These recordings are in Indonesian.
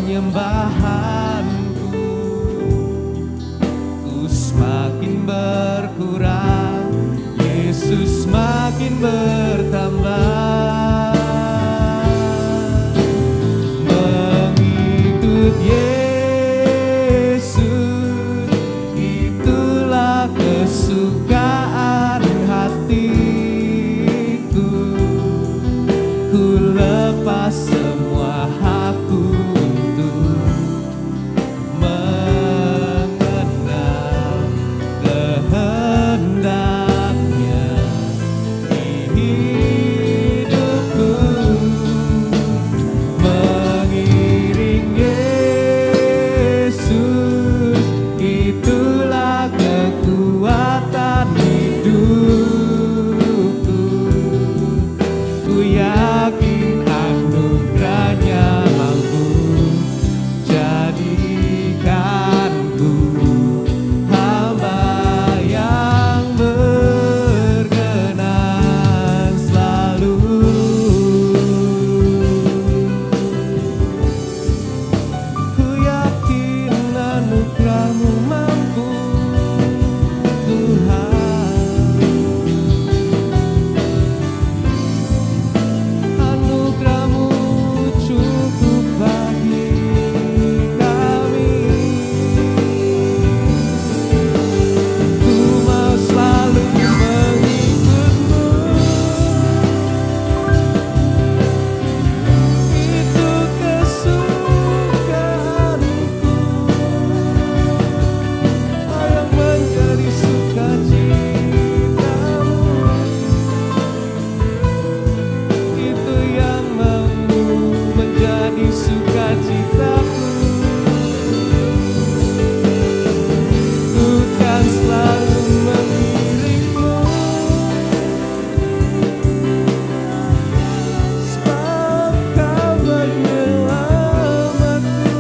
penyembahanku. Ku semakin berkurang, Yesus semakin bertambah. Mengikut Yesus, itulah kesukaan hatiku. Ku lepas semua hakku untuk mengenal kehendaknya di hidupku. Mengiring Yesus, itulah kekuatan hidupku. Ku yakin anugerahnya mampu jadikanku hamba yang berkenan selalu. Ku yakin anugerahmu mampu, Tuhan. Anugerahmu cukup bagi kami. Ku mau selalu mengikutmu. Itu kesukaanku. Yang menjadi sukacitamu. Itu yang mampu menjadi sukacitaku. Ku kan selalu mengiringmu, sebab Kau penyelamatku.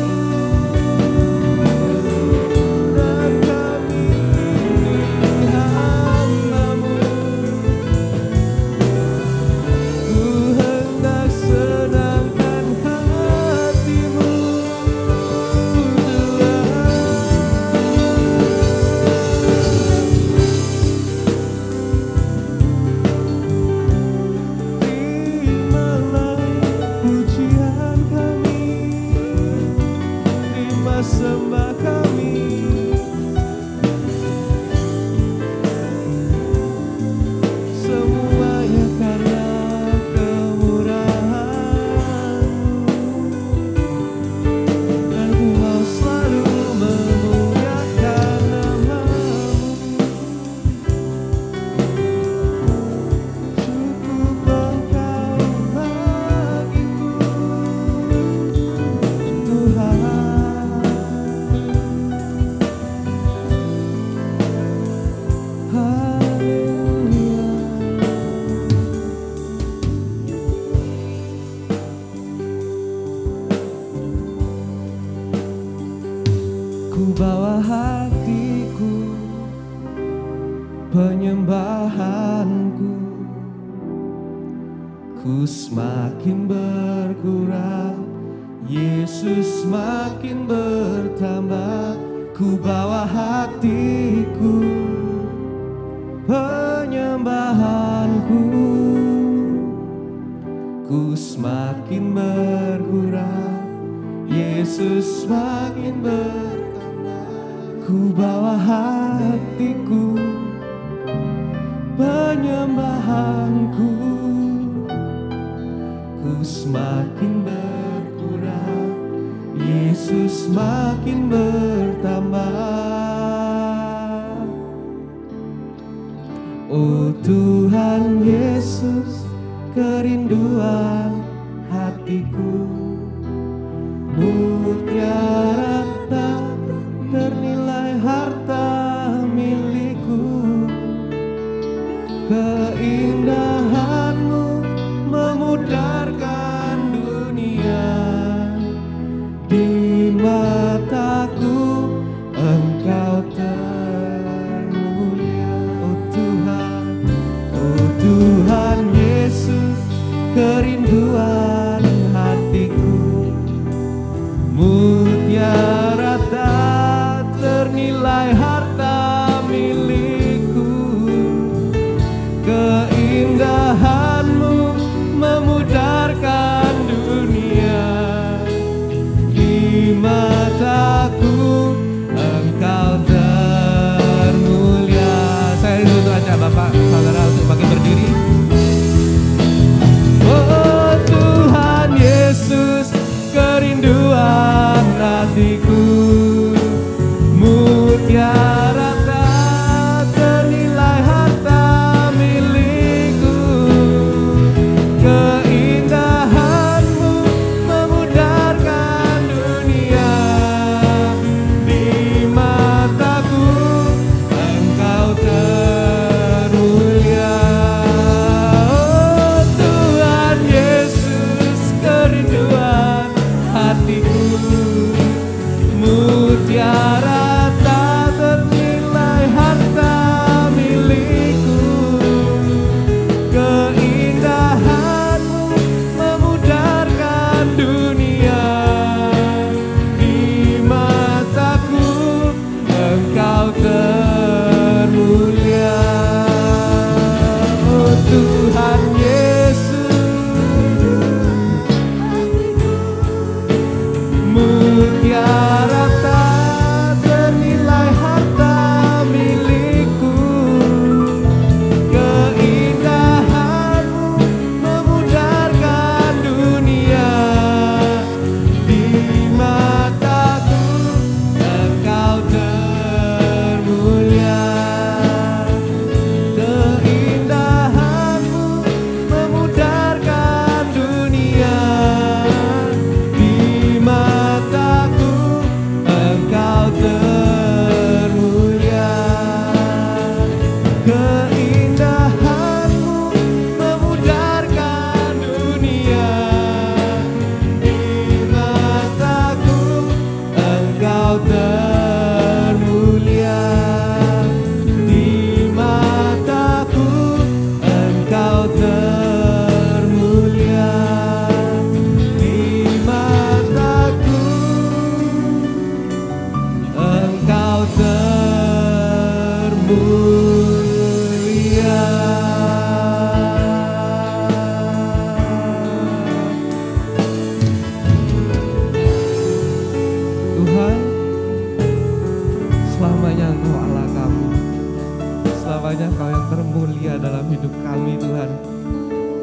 Dan kami ini hamba-Mu. Ku hendak senangkan hati-Mu, terimalah pujian kami, terima sembah kami. Semuanya karena kemurahan-Mu, dan ku mau selalu memuliakan nama-Mu. Cukup Engkau bagiku, Tuhan. Haleluya. Ku bawa hatiku, penyembahanku. Ku semakin berkurang, Yesus semakin bertambah. Ku bawa hatiku, penyembahanku. Ku semakin berkurang, Yesus semakin bertambah. Ku bawa hatiku, penyembahanku. Ku semakin berkurang, Yesus semakin bertambah. Oh Tuhan Yesus, kerinduan hatiku. Mutiara tak ternilai harta milikku. Keindahan-Mu memudarkan dunia. Di mataku Engkau termulia. Oh Tuhan Yesus, kerinduan hatiku. Tuhan, selamanya Engkau Allah kami. Selamanya Engkau yang termulia dalam hidup kami Tuhan.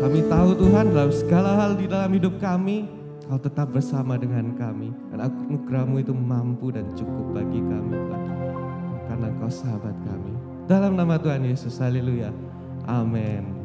Kami tahu Tuhan dalam segala hal di dalam hidup kami, Kau tetap bersama dengan kami. Dan anugerah-Mu itu mampu dan cukup bagi kami Tuhan. Karena Engkau sahabat kami. Dalam nama Tuhan Yesus, haleluya. Amin.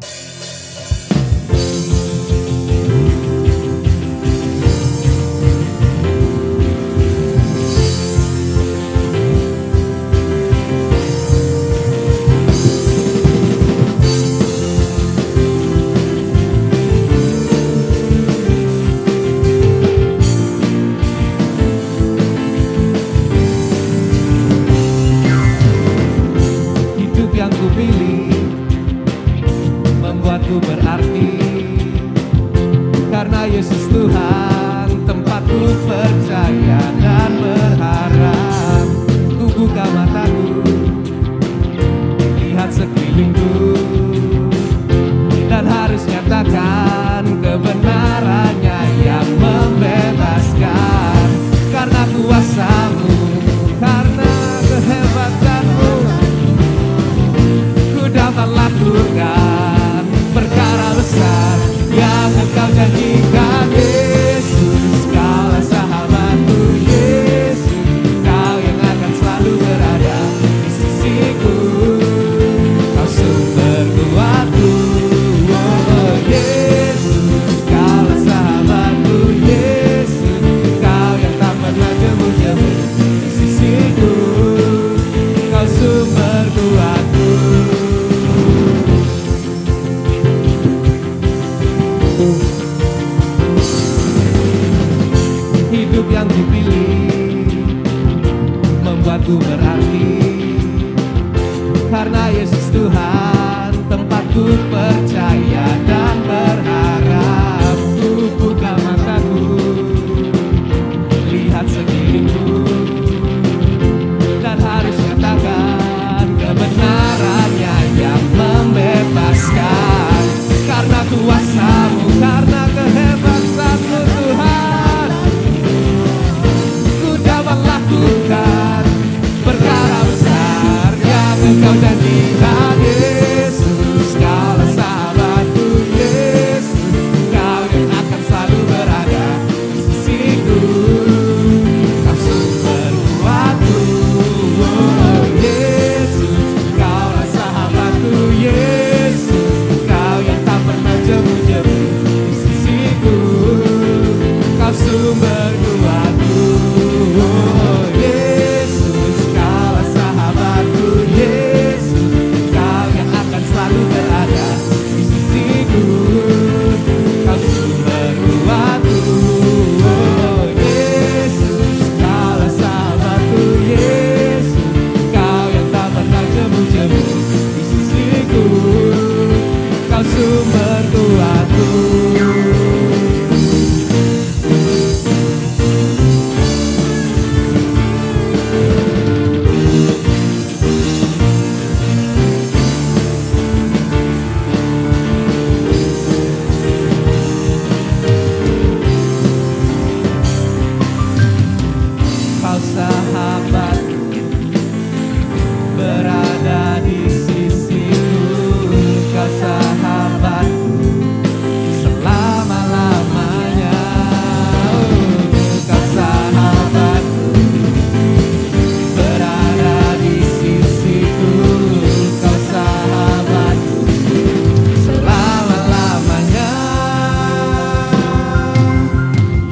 Yang kupilih membuatku berarti, karena Yesus Tuhan tempatku percaya dan berharap. Ku buka mataku, lihat sekelilingku, dan harus nyatakan kebenarannya yang membebaskan. Karena kuasa-Mu, karena kehebatan-Mu, dapat lakukan perkara besar yang Engkau janjikan. Yesus, Kaulah sahabatku. Yesus, Kau yang akan selalu berada di sisiku. Kau sumber kuatku. Oh, Yesus, Kaulah sahabatku. Yesus, Kau yang tak pernah jemu-jemu di sisiku. Kau sumber kuatku. Hidup yang dipilih membuatku berarti, karena Yesus Tuhan tempatku percaya dan berharap. Ku buka mataku, lihat sekelilingku, dan harus nyatakan kebenarannya yang membebaskan. Karena kuasa-Mu, karena kehebatan-Mu Tuhan, ku dapat lakukan perkara besar yang Engkau janjikan. Yesus, Kaulah sahabatku. Yesus, Kau yang akan selalu berada di sisiku. Kau sumber kuatku. Oh, Yesus, Kaulah sahabatku. Yesus, Kau yang tak pernah jemu-jemu di sisiku. Kau sumber kuatku. Oh, Yesus, Kaulah sahabatku. Yesus, Kau yang akan selalu berada di sisiku. Kau sumber kuatku. Oh, Yesus, Kaulah sahabatku. Yesus, Kau yang tak pernah jemu-jemu di sisiku. Kau sumber kuatku. Kau sahabatku, berada di sisiku. Kau sahabatku selama-lamanya. Kau sahabatku, berada di sisiku. Kau sahabatku selama-lamanya.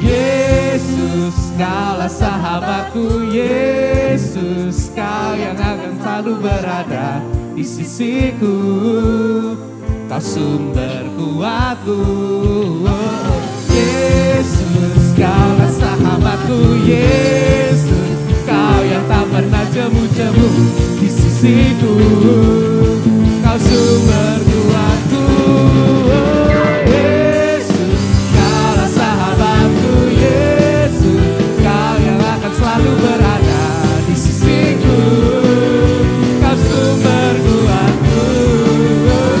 Yesus, Kaulah sahabatku. Yesus, Kau yang akan selalu berada di sisiku. Kau sumber kuatku. Oh, Yesus, Kaulah sahabatku. Yesus, Kau yang tak pernah jemu-jemu di sisiku. Kau sumber kuatku. Oh, Yesus, Kaulah sahabatku. Yesus, Kau yang akan selalu berada di sisiku. Kau sumber kuatku. Oh,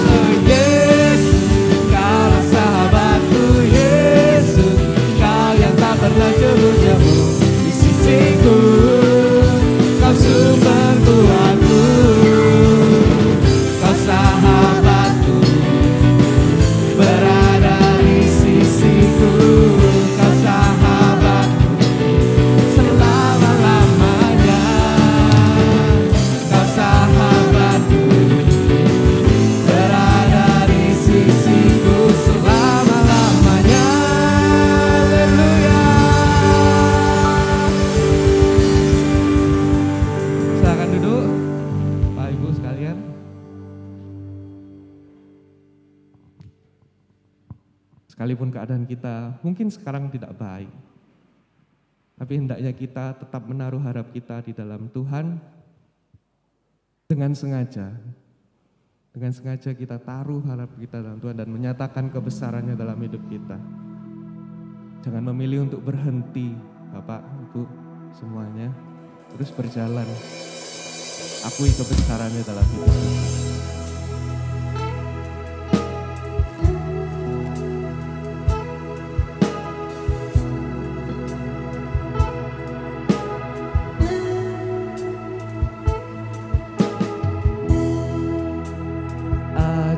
Yesus, Kaulah sahabatku. Yesus, Kau yang tak pernah jemu-jemu di sisiku. Sekalipun keadaan kita mungkin sekarang tidak baik, tapi hendaknya kita tetap menaruh harap kita di dalam Tuhan dengan sengaja. Dengan sengaja kita taruh harap kita dalam Tuhan dan menyatakan kebesarannya dalam hidup kita. Jangan memilih untuk berhenti, Bapak, Ibu, semuanya. Terus berjalan. Akui kebesarannya dalam hidup kita.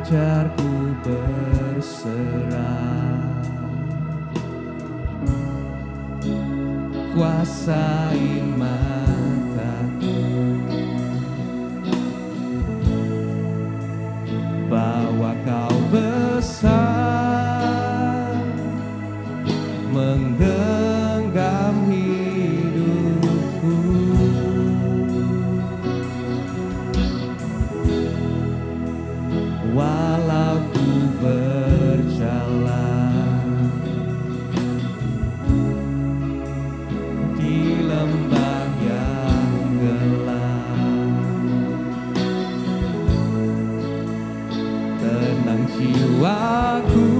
Ajarku berserah, kuasai mataku, bahwa Kau besar, menggenggam hidupku. Walau ku berjalan di lembah yang gelap, tenang jiwaku,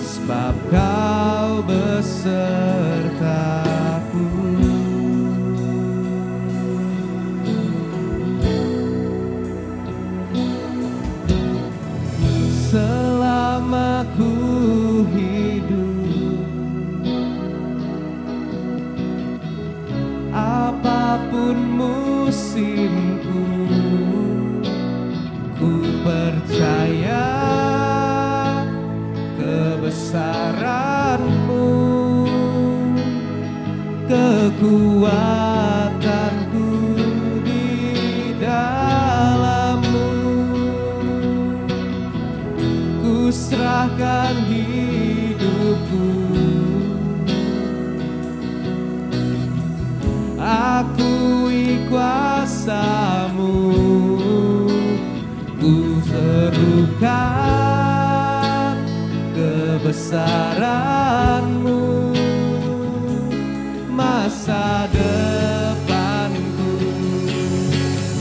sebab Kau besertaku. Selama ku hidup, apapun musimku, ku percaya kebesaran-Mu, kekuatanku di dalam-Mu. Ku serahkan hidupku, akui kuasa-Mu, ku serukan kebesaran-Mu. Masa depanku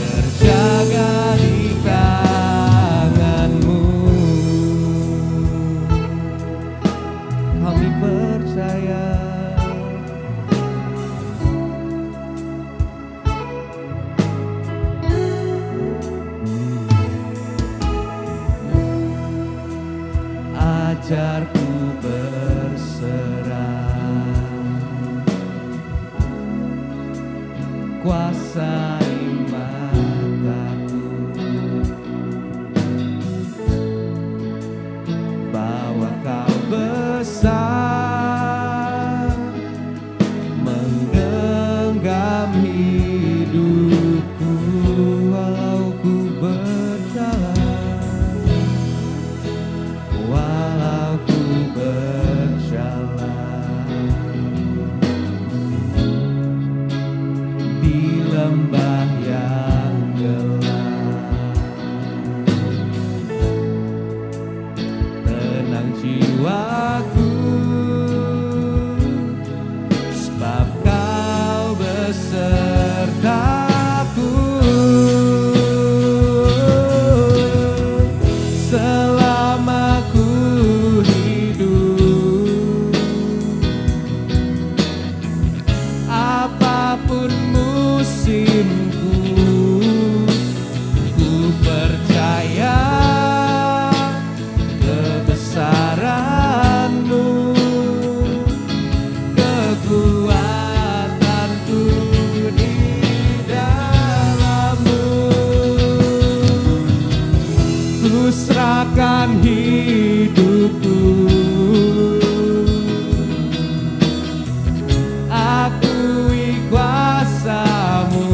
terjaga di tangan-Mu. Kami percaya. Ajarku berserah, kuasai mataku, bahwa Kau besar, menggenggam hidupku. Walau ku berjalan, walau ku berjalan di lembah yang gelap, tenang jiwaku, sebab Kau besertaku. Selama ku hidup, apapun musimku, ku percaya kebesaran-Mu, kekuatanku di dalam-Mu. Ku serahkan hidupku, akui kuasa-Mu,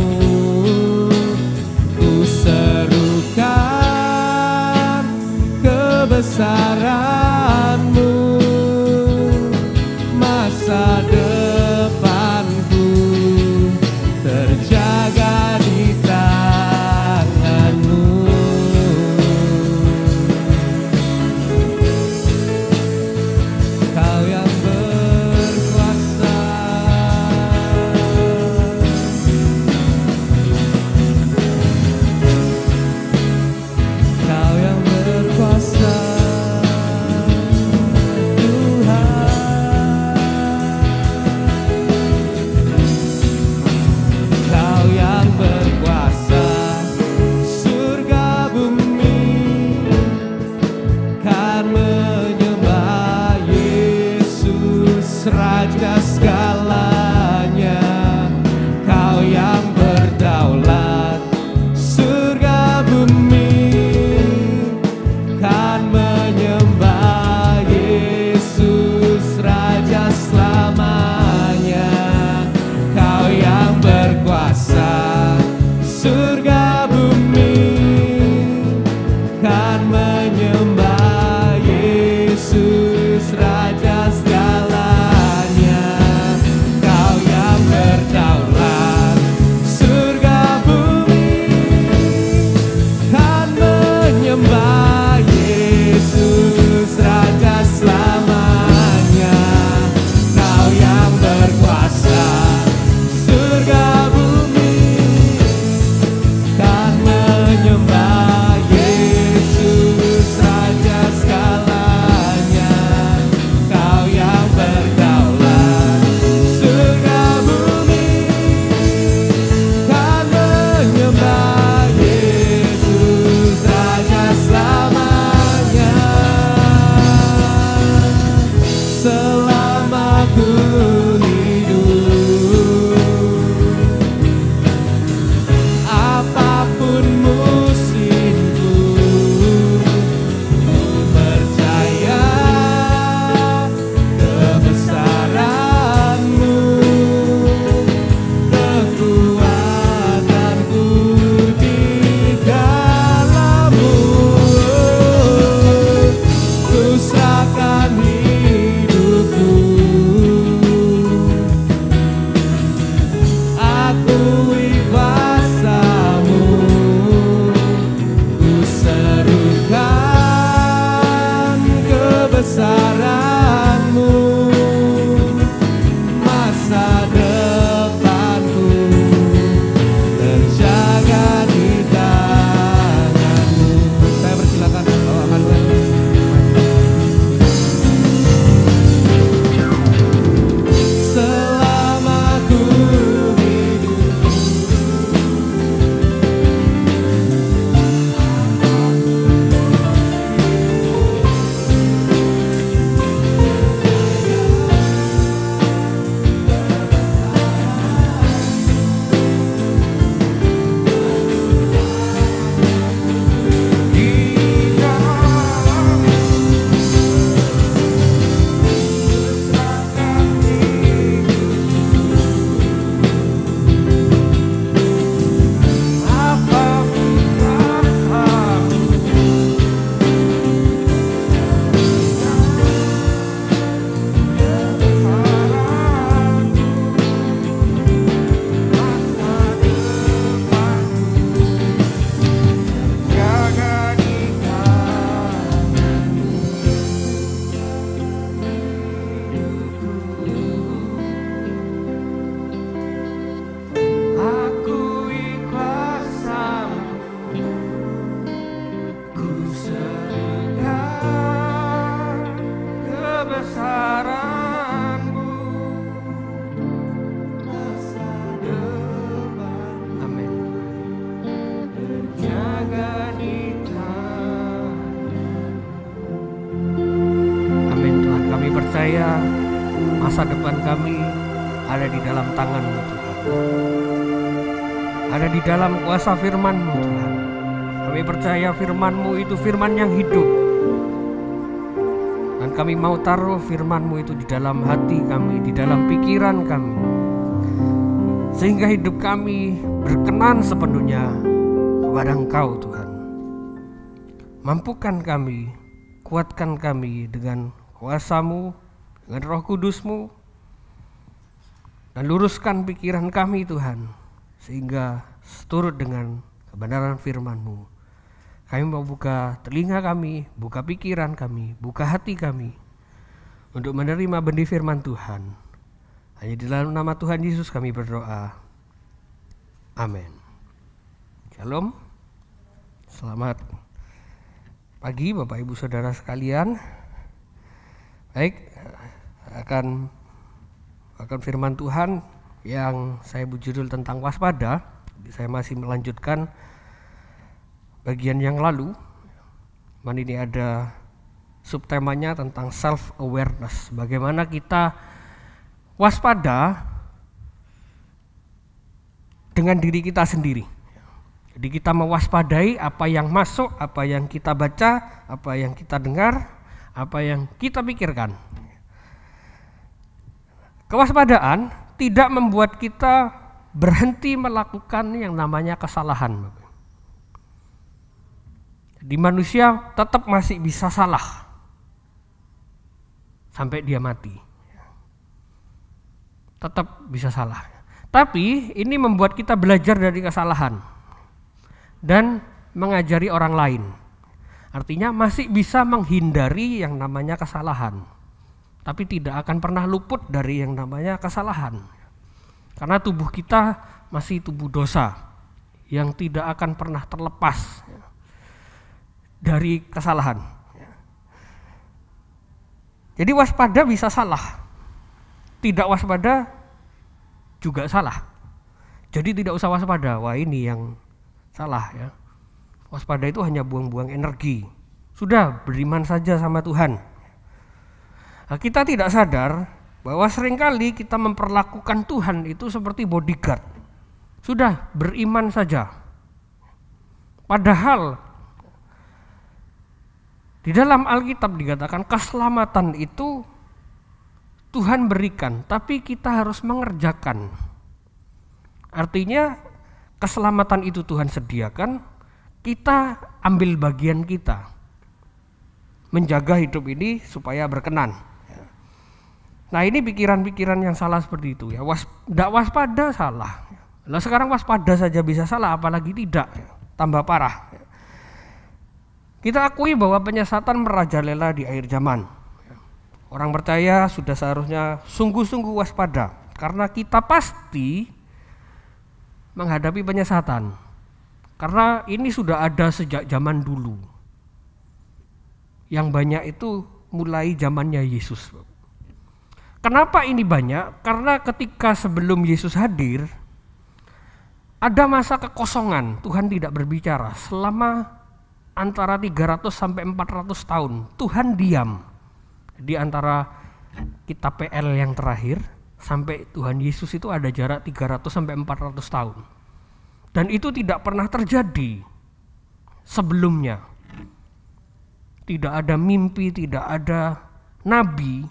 kami ada di dalam tangan-Mu Tuhan. Ada di dalam kuasa firman-Mu Tuhan. Kami percaya firman-Mu itu firman yang hidup. Dan kami mau taruh firman-Mu itu di dalam hati kami, di dalam pikiran kami. Sehingga hidup kami berkenan sepenuhnya kepada Engkau Tuhan. Mampukan kami, kuatkan kami dengan kuasa-Mu, dengan Roh Kudus-Mu, dan luruskan pikiran kami Tuhan, sehingga seturut dengan kebenaran firman-Mu. Kami mau buka telinga kami, buka pikiran kami, buka hati kami untuk menerima benih firman Tuhan. Hanya di dalam nama Tuhan Yesus kami berdoa. Amin. Shalom. Selamat pagi Bapak Ibu Saudara sekalian. Baik, akan firman Tuhan yang saya berjudul tentang waspada. Saya masih melanjutkan bagian yang lalu. Ini ada subtemanya tentang self awareness. Bagaimana kita waspada dengan diri kita sendiri. Jadi kita mewaspadai apa yang masuk, apa yang kita baca, apa yang kita dengar, apa yang kita pikirkan. Kewaspadaan tidak membuat kita berhenti melakukan yang namanya kesalahan. Di manusia tetap masih bisa salah sampai dia mati. Tetap bisa salah. Tapi ini membuat kita belajar dari kesalahan dan mengajari orang lain. Artinya masih bisa menghindari yang namanya kesalahan, tapi tidak akan pernah luput dari yang namanya kesalahan. Karena tubuh kita masih tubuh dosa yang tidak akan pernah terlepas dari kesalahan. Jadi waspada bisa salah, tidak waspada juga salah. Jadi tidak usah waspada, wah ini yang salah ya. Waspada itu hanya buang-buang energi. Sudah, beriman saja sama Tuhan. Nah, kita tidak sadar bahwa seringkali kita memperlakukan Tuhan itu seperti bodyguard. Sudah, beriman saja. Padahal di dalam Alkitab dikatakan keselamatan itu Tuhan berikan, tapi kita harus mengerjakan. Artinya keselamatan itu Tuhan sediakan, kita ambil bagian kita. Menjaga hidup ini supaya berkenan. Nah ini pikiran-pikiran yang salah seperti itu ya. Tidak waspada salah. Lah sekarang waspada saja bisa salah, apalagi tidak, tambah parah. Kita akui bahwa penyesatan merajalela di akhir zaman. Orang percaya sudah seharusnya sungguh-sungguh waspada, karena kita pasti menghadapi penyesatan. Karena ini sudah ada sejak zaman dulu. Yang banyak itu mulai zamannya Yesus. Kenapa ini banyak? Karena ketika sebelum Yesus hadir, ada masa kekosongan, Tuhan tidak berbicara selama antara 300 sampai 400 tahun. Tuhan diam di antara kitab PL yang terakhir sampai Tuhan Yesus itu ada jarak 300 sampai 400 tahun. Dan itu tidak pernah terjadi sebelumnya. Tidak ada mimpi, tidak ada nabi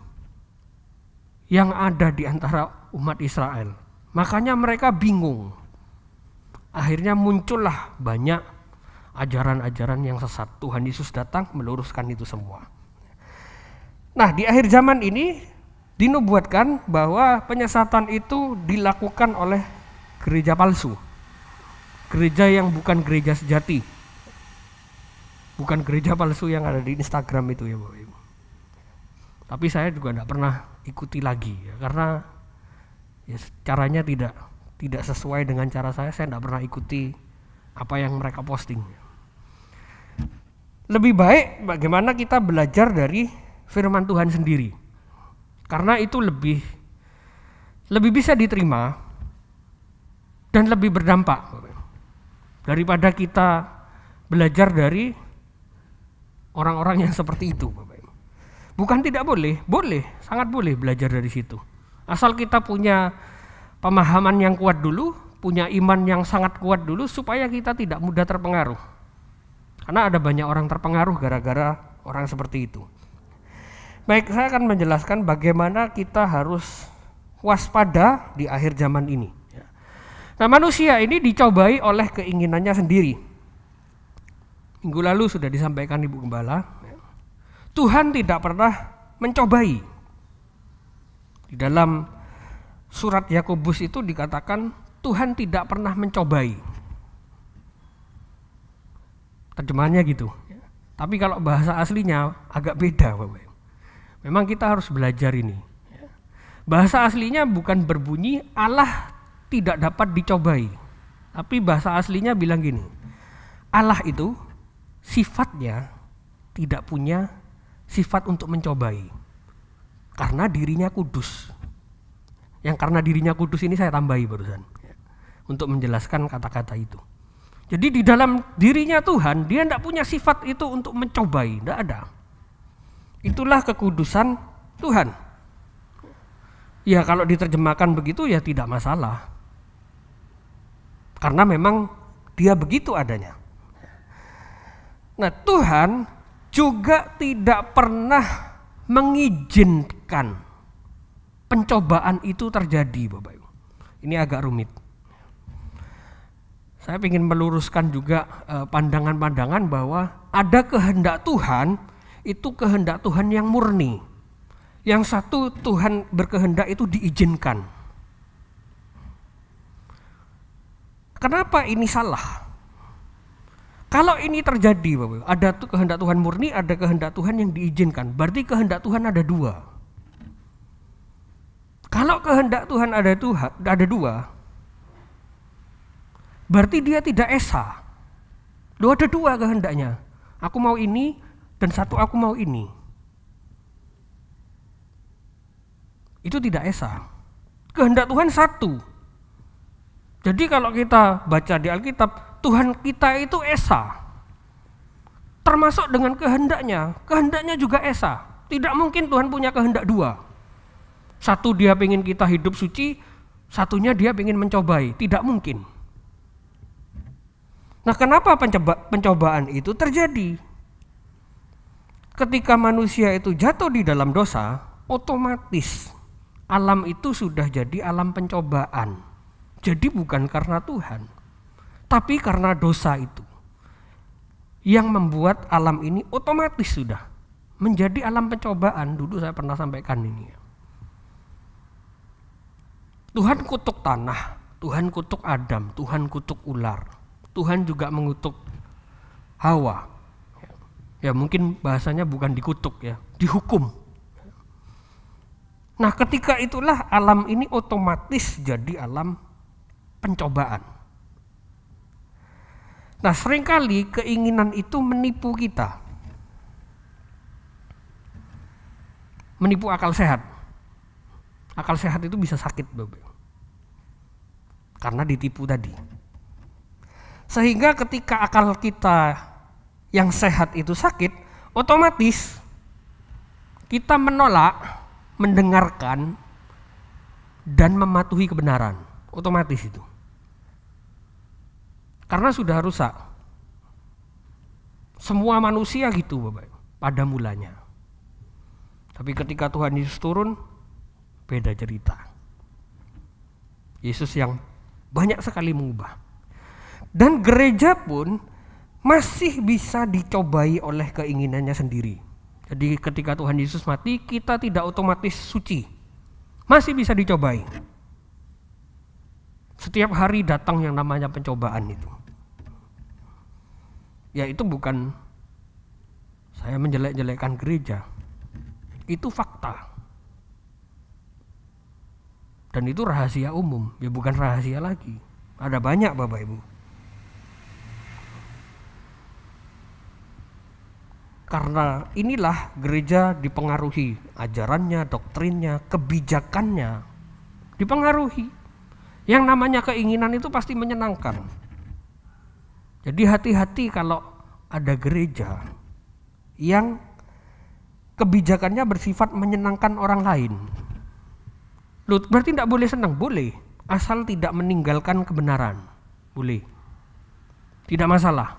yang ada di antara umat Israel. Makanya mereka bingung. Akhirnya muncullah banyak ajaran-ajaran yang sesat. Tuhan Yesus datang meluruskan itu semua. Nah, di akhir zaman ini dinubuatkan bahwa penyesatan itu dilakukan oleh gereja palsu. Gereja yang bukan gereja sejati. Bukan gereja palsu yang ada di Instagram itu ya Bapak Ibu. Tapi saya juga tidak pernah ikuti lagi ya, karena ya, caranya tidak sesuai dengan cara saya tidak pernah ikuti apa yang mereka posting. Lebih baik bagaimana kita belajar dari firman Tuhan sendiri. Karena itu lebih bisa diterima dan lebih berdampak daripada kita belajar dari orang-orang yang seperti itu. Bukan tidak boleh, boleh, sangat boleh belajar dari situ. Asal kita punya pemahaman yang kuat dulu, punya iman yang sangat kuat dulu supaya kita tidak mudah terpengaruh. Karena ada banyak orang terpengaruh gara-gara orang seperti itu. Baik, saya akan menjelaskan bagaimana kita harus waspada di akhir zaman ini. Nah, manusia ini dicobai oleh keinginannya sendiri. Minggu lalu sudah disampaikan Ibu Gembala, Tuhan tidak pernah mencobai. Di dalam surat Yakobus itu dikatakan Tuhan tidak pernah mencobai. Terjemahannya gitu. Tapi kalau bahasa aslinya agak beda, Bapak. Memang kita harus belajar ini. Bahasa aslinya bukan berbunyi Allah tidak dapat dicobai. Tapi bahasa aslinya bilang gini, Allah itu sifatnya tidak punya sifat untuk mencobai. Karena dirinya kudus. Yang karena dirinya kudus ini saya tambahi barusan. Untuk menjelaskan kata-kata itu. Jadi di dalam dirinya Tuhan, dia tidak punya sifat itu untuk mencobai. Tidak ada. Itulah kekudusan Tuhan. Ya kalau diterjemahkan begitu ya tidak masalah. Karena memang dia begitu adanya. Nah, Tuhan juga tidak pernah mengizinkan pencobaan itu terjadi, Bapak Ibu. Ini agak rumit. Saya ingin meluruskan juga pandangan-pandangan bahwa ada kehendak Tuhan, itu kehendak Tuhan yang murni. Yang satu Tuhan berkehendak itu diizinkan. Kenapa ini salah? Kalau ini terjadi, Bapak, ada kehendak Tuhan murni, ada kehendak Tuhan yang diizinkan. Berarti kehendak Tuhan ada dua. Kalau kehendak Tuhan ada dua, berarti dia tidak esa. Loh, ada dua kehendaknya. Aku mau ini dan satu aku mau ini. Itu tidak esa. Kehendak Tuhan satu. Jadi kalau kita baca di Alkitab, Tuhan kita itu esa. Termasuk dengan kehendaknya. Kehendaknya juga esa. Tidak mungkin Tuhan punya kehendak dua. Satu dia ingin kita hidup suci, satunya dia ingin mencobai. Tidak mungkin. Nah, kenapa pencobaan itu terjadi? Ketika manusia itu jatuh di dalam dosa, otomatis alam itu sudah jadi alam pencobaan. Jadi bukan karena Tuhan, tapi karena dosa itu yang membuat alam ini otomatis sudah menjadi alam pencobaan. Dulu saya pernah sampaikan ini. Tuhan kutuk tanah, Tuhan kutuk Adam, Tuhan kutuk ular, Tuhan juga mengutuk Hawa. Ya mungkin bahasanya bukan dikutuk ya, dihukum. Nah, ketika itulah alam ini otomatis jadi alam pencobaan. Nah, seringkali keinginan itu menipu kita. Menipu akal sehat. Akal sehat itu bisa sakit, Bapak. Karena ditipu tadi. Sehingga ketika akal kita yang sehat itu sakit, otomatis kita menolak, mendengarkan, dan mematuhi kebenaran. Otomatis itu. Karena sudah rusak. Semua manusia gitu, Bapak, pada mulanya. Tapi ketika Tuhan Yesus turun, beda cerita. Yesus yang banyak sekali mengubah. Dan gereja pun masih bisa dicobai oleh keinginannya sendiri. Jadi ketika Tuhan Yesus mati, kita tidak otomatis suci. Masih bisa dicobai. Setiap hari datang yang namanya pencobaan itu. Ya itu bukan saya menjelek-jelekkan gereja. Itu fakta. Dan itu rahasia umum, ya bukan rahasia lagi. Ada banyak Bapak Ibu. Karena inilah gereja dipengaruhi ajarannya, doktrinnya, kebijakannya dipengaruhi. Yang namanya keinginan itu pasti menyenangkan. Jadi hati-hati kalau ada gereja yang kebijakannya bersifat menyenangkan orang lain. Loh, berarti tidak boleh senang? Boleh, asal tidak meninggalkan kebenaran. Boleh, tidak masalah.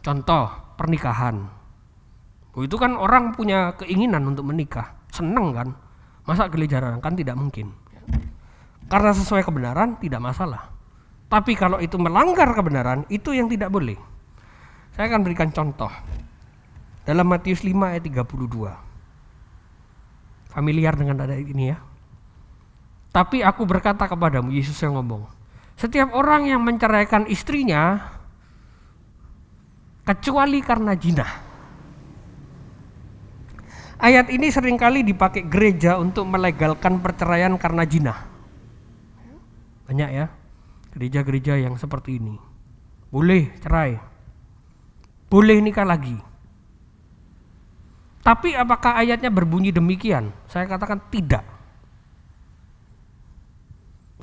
Contoh, pernikahan. Itu kan orang punya keinginan untuk menikah, senang kan? Masa geli-jarang? Kan tidak mungkin. Karena sesuai kebenaran tidak masalah. Tapi kalau itu melanggar kebenaran, itu yang tidak boleh. Saya akan berikan contoh. Dalam Matius 5 ayat 32. Familiar dengan ayat ini ya. Tapi aku berkata kepadamu, Yesus yang ngomong, setiap orang yang menceraikan istrinya kecuali karena zina. Ayat ini seringkali dipakai gereja untuk melegalkan perceraian karena zina. Banyak ya gereja-gereja yang seperti ini. Boleh cerai, boleh nikah lagi. Tapi apakah ayatnya berbunyi demikian? Saya katakan tidak.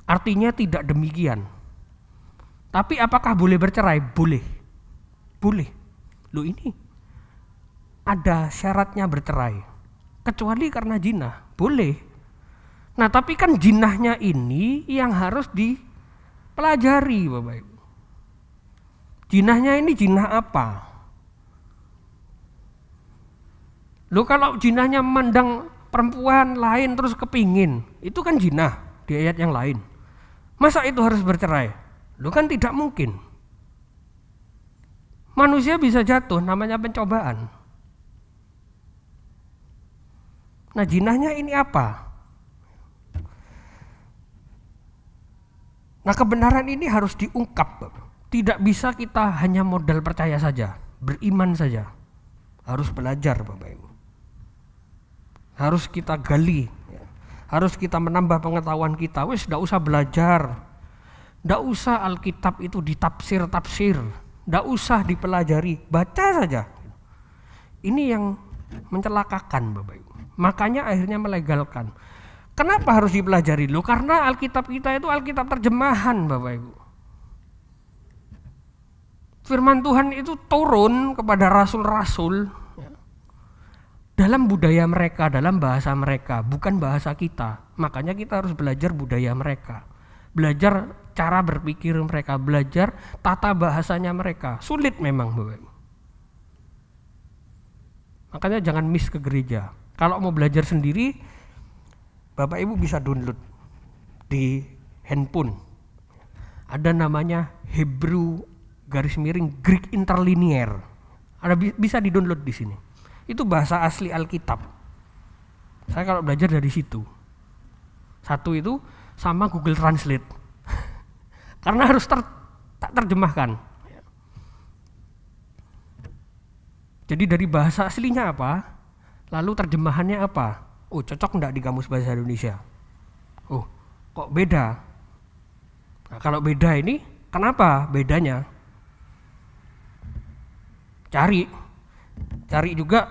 Artinya tidak demikian. Tapi apakah boleh bercerai? Boleh. Boleh. Loh, ini ada syaratnya bercerai. Kecuali karena zina. Boleh. Nah, tapi kan zinahnya ini yang harus dipelajari, Bapak Ibu. Zinahnya ini zinah apa? Loh, kalau zinahnya memandang perempuan lain terus kepingin, itu kan zinah di ayat yang lain. Masa itu harus bercerai? Loh, kan tidak mungkin. Manusia bisa jatuh, namanya pencobaan. Nah, zinahnya ini apa? Nah, kebenaran ini harus diungkap. Tidak bisa kita hanya modal percaya saja, beriman saja. Harus belajar, Bapak Ibu. Harus kita gali. Harus kita menambah pengetahuan kita. Wes, tidak usah belajar. Tidak usah Alkitab itu ditafsir-tafsir. Tidak usah dipelajari, baca saja. Ini yang mencelakakan, Bapak Ibu. Makanya akhirnya melegalkan. Kenapa harus dipelajari? Loh, karena Alkitab kita itu Alkitab terjemahan, Bapak Ibu. Firman Tuhan itu turun kepada rasul-rasul dalam budaya mereka, dalam bahasa mereka, bukan bahasa kita. Makanya kita harus belajar budaya mereka, belajar cara berpikir mereka, belajar tata bahasanya mereka. Sulit memang, Bapak Ibu. Makanya jangan miss ke gereja. Kalau mau belajar sendiri, Bapak Ibu bisa download di handphone. Ada namanya Hebrew _Greek Interlinear. Ada bisa di-download di sini. Itu bahasa asli Alkitab. Saya kalau belajar dari situ. Satu itu sama Google Translate. Karena harus tak terjemahkan. Jadi dari bahasa aslinya apa? Lalu terjemahannya apa? Oh, cocok enggak di Kamus Bahasa Indonesia? Oh, kok beda? Nah, kalau beda ini, kenapa bedanya? Cari juga,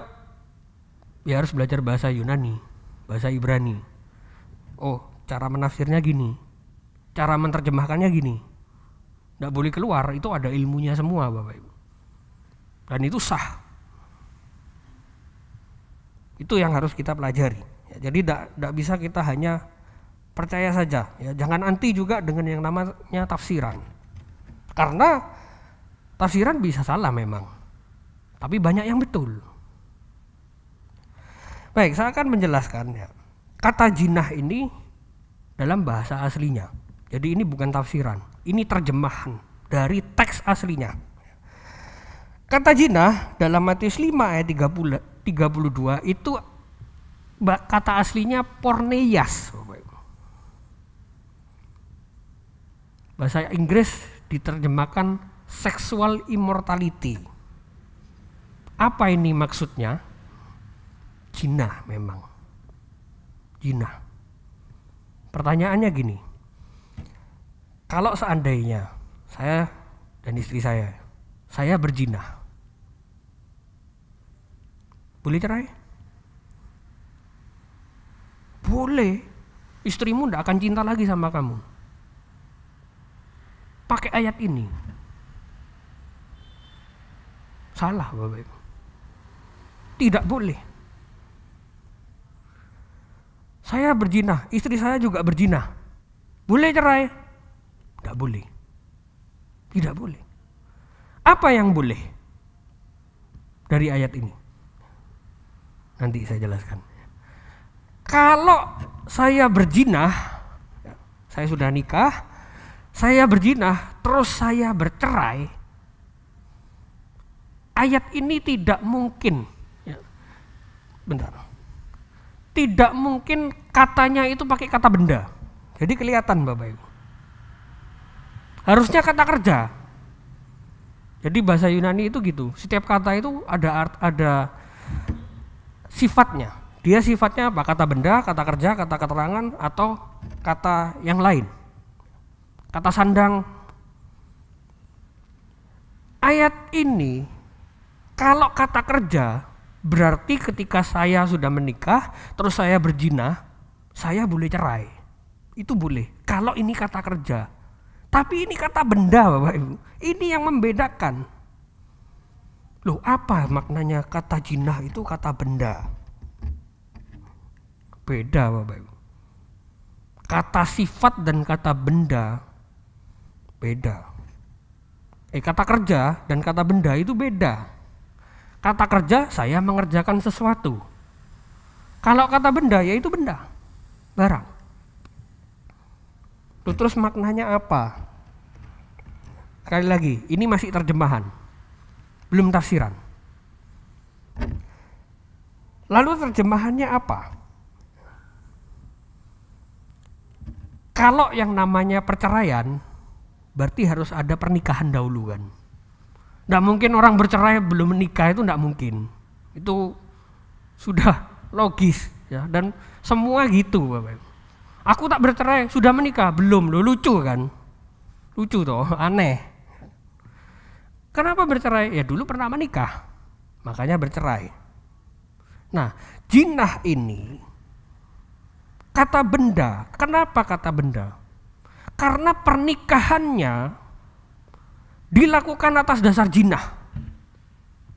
ya harus belajar bahasa Yunani, bahasa Ibrani. Oh, cara menafsirnya gini, cara menerjemahkannya gini. Nggak boleh keluar, itu ada ilmunya semua, Bapak Ibu. Dan itu sah. Itu yang harus kita pelajari. Ya, jadi tidak bisa kita hanya percaya saja. Ya, jangan anti juga dengan yang namanya tafsiran. Karena tafsiran bisa salah memang. Tapi banyak yang betul. Baik, saya akan menjelaskan ya. Kata jinah ini dalam bahasa aslinya. Jadi ini bukan tafsiran. Ini terjemahan dari teks aslinya. Kata jinah dalam Matius 5 ayat 32 itu kata aslinya porneias. Bahasa Inggris diterjemahkan sexual immortality. Apa ini maksudnya? Jinah memang. Jinah. Pertanyaannya gini. Kalau seandainya saya dan istri saya berzinah, boleh cerai? Boleh. Istrimu tidak akan cinta lagi sama kamu. Pakai ayat ini. Salah, Bapak Ibu. Tidak boleh. Saya berzina, istri saya juga berzina. Boleh cerai? Tidak boleh. Tidak boleh. Apa yang boleh dari ayat ini? Nanti saya jelaskan. Kalau saya berzina, saya sudah nikah, saya berzina, terus saya bercerai, ayat ini tidak mungkin. Bentar. Tidak mungkin katanya itu pakai kata benda. Jadi kelihatan Bapak Ibu. Harusnya kata kerja. Jadi bahasa Yunani itu gitu. Setiap kata itu ada sifatnya. Dia sifatnya apa? Kata benda, kata kerja, kata keterangan, atau kata yang lain. Kata sandang. Ayat ini kalau kata kerja berarti ketika saya sudah menikah terus saya berzina, saya boleh cerai. Itu boleh. Kalau ini kata kerja. Tapi ini kata benda Bapak Ibu. Ini yang membedakan. Loh, apa maknanya kata jinah itu kata benda? Beda Bapak Ibu. Kata sifat dan kata benda beda. Kata kerja dan kata benda itu beda. Kata kerja saya mengerjakan sesuatu. Kalau kata benda yaitu benda, barang. Terus maknanya apa? Sekali lagi, ini masih terjemahan, belum tafsiran. Lalu terjemahannya apa? Kalau yang namanya perceraian, berarti harus ada pernikahan dahulu kan. Nggak mungkin orang bercerai belum menikah, itu nggak mungkin. Itu sudah logis ya, dan semua gitu Bapak Ibu. Aku tak bercerai, sudah menikah, belum. Lo lucu kan? Lucu toh, aneh. Kenapa bercerai? Ya dulu pernah menikah, makanya bercerai. Nah, jinah ini kata benda. Kenapa kata benda? Karena pernikahannya dilakukan atas dasar jinah.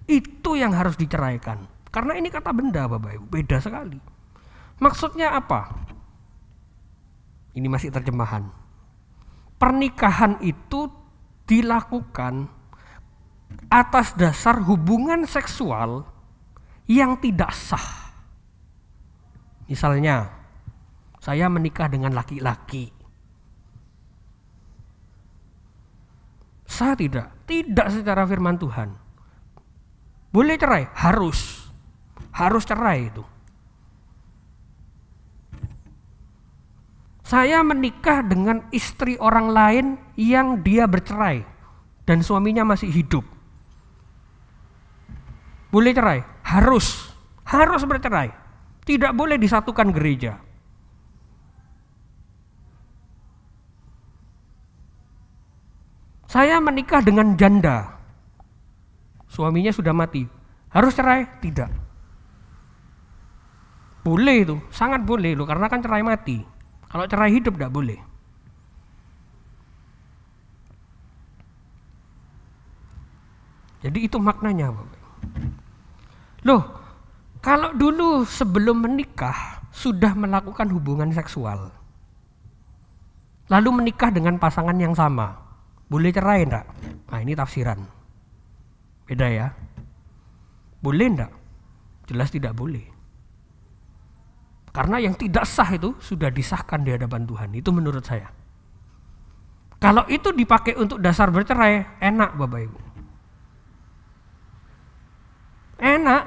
Itu yang harus diceraikan. Karena ini kata benda Bapak Ibu, beda sekali. Maksudnya apa? Ini masih terjemahan. Pernikahan itu dilakukan atas dasar hubungan seksual yang tidak sah. Misalnya, saya menikah dengan laki-laki. Sah tidak? Tidak secara firman Tuhan. Boleh cerai? Harus. Harus cerai itu. Saya menikah dengan istri orang lain yang dia bercerai dan suaminya masih hidup. Boleh cerai? Harus. Harus bercerai. Tidak boleh disatukan gereja. Saya menikah dengan janda. Suaminya sudah mati. Harus cerai? Tidak. Boleh itu, sangat boleh loh, karena kan cerai mati. Kalau cerai hidup tidak boleh. Jadi itu maknanya Bapak. Loh, kalau dulu sebelum menikah sudah melakukan hubungan seksual, lalu menikah dengan pasangan yang sama, boleh cerai enggak? Nah ini tafsiran. Beda ya. Boleh enggak? Jelas tidak boleh. Karena yang tidak sah itu sudah disahkan di hadapan Tuhan. Itu menurut saya. Kalau itu dipakai untuk dasar bercerai, enak Bapak Ibu. Enak.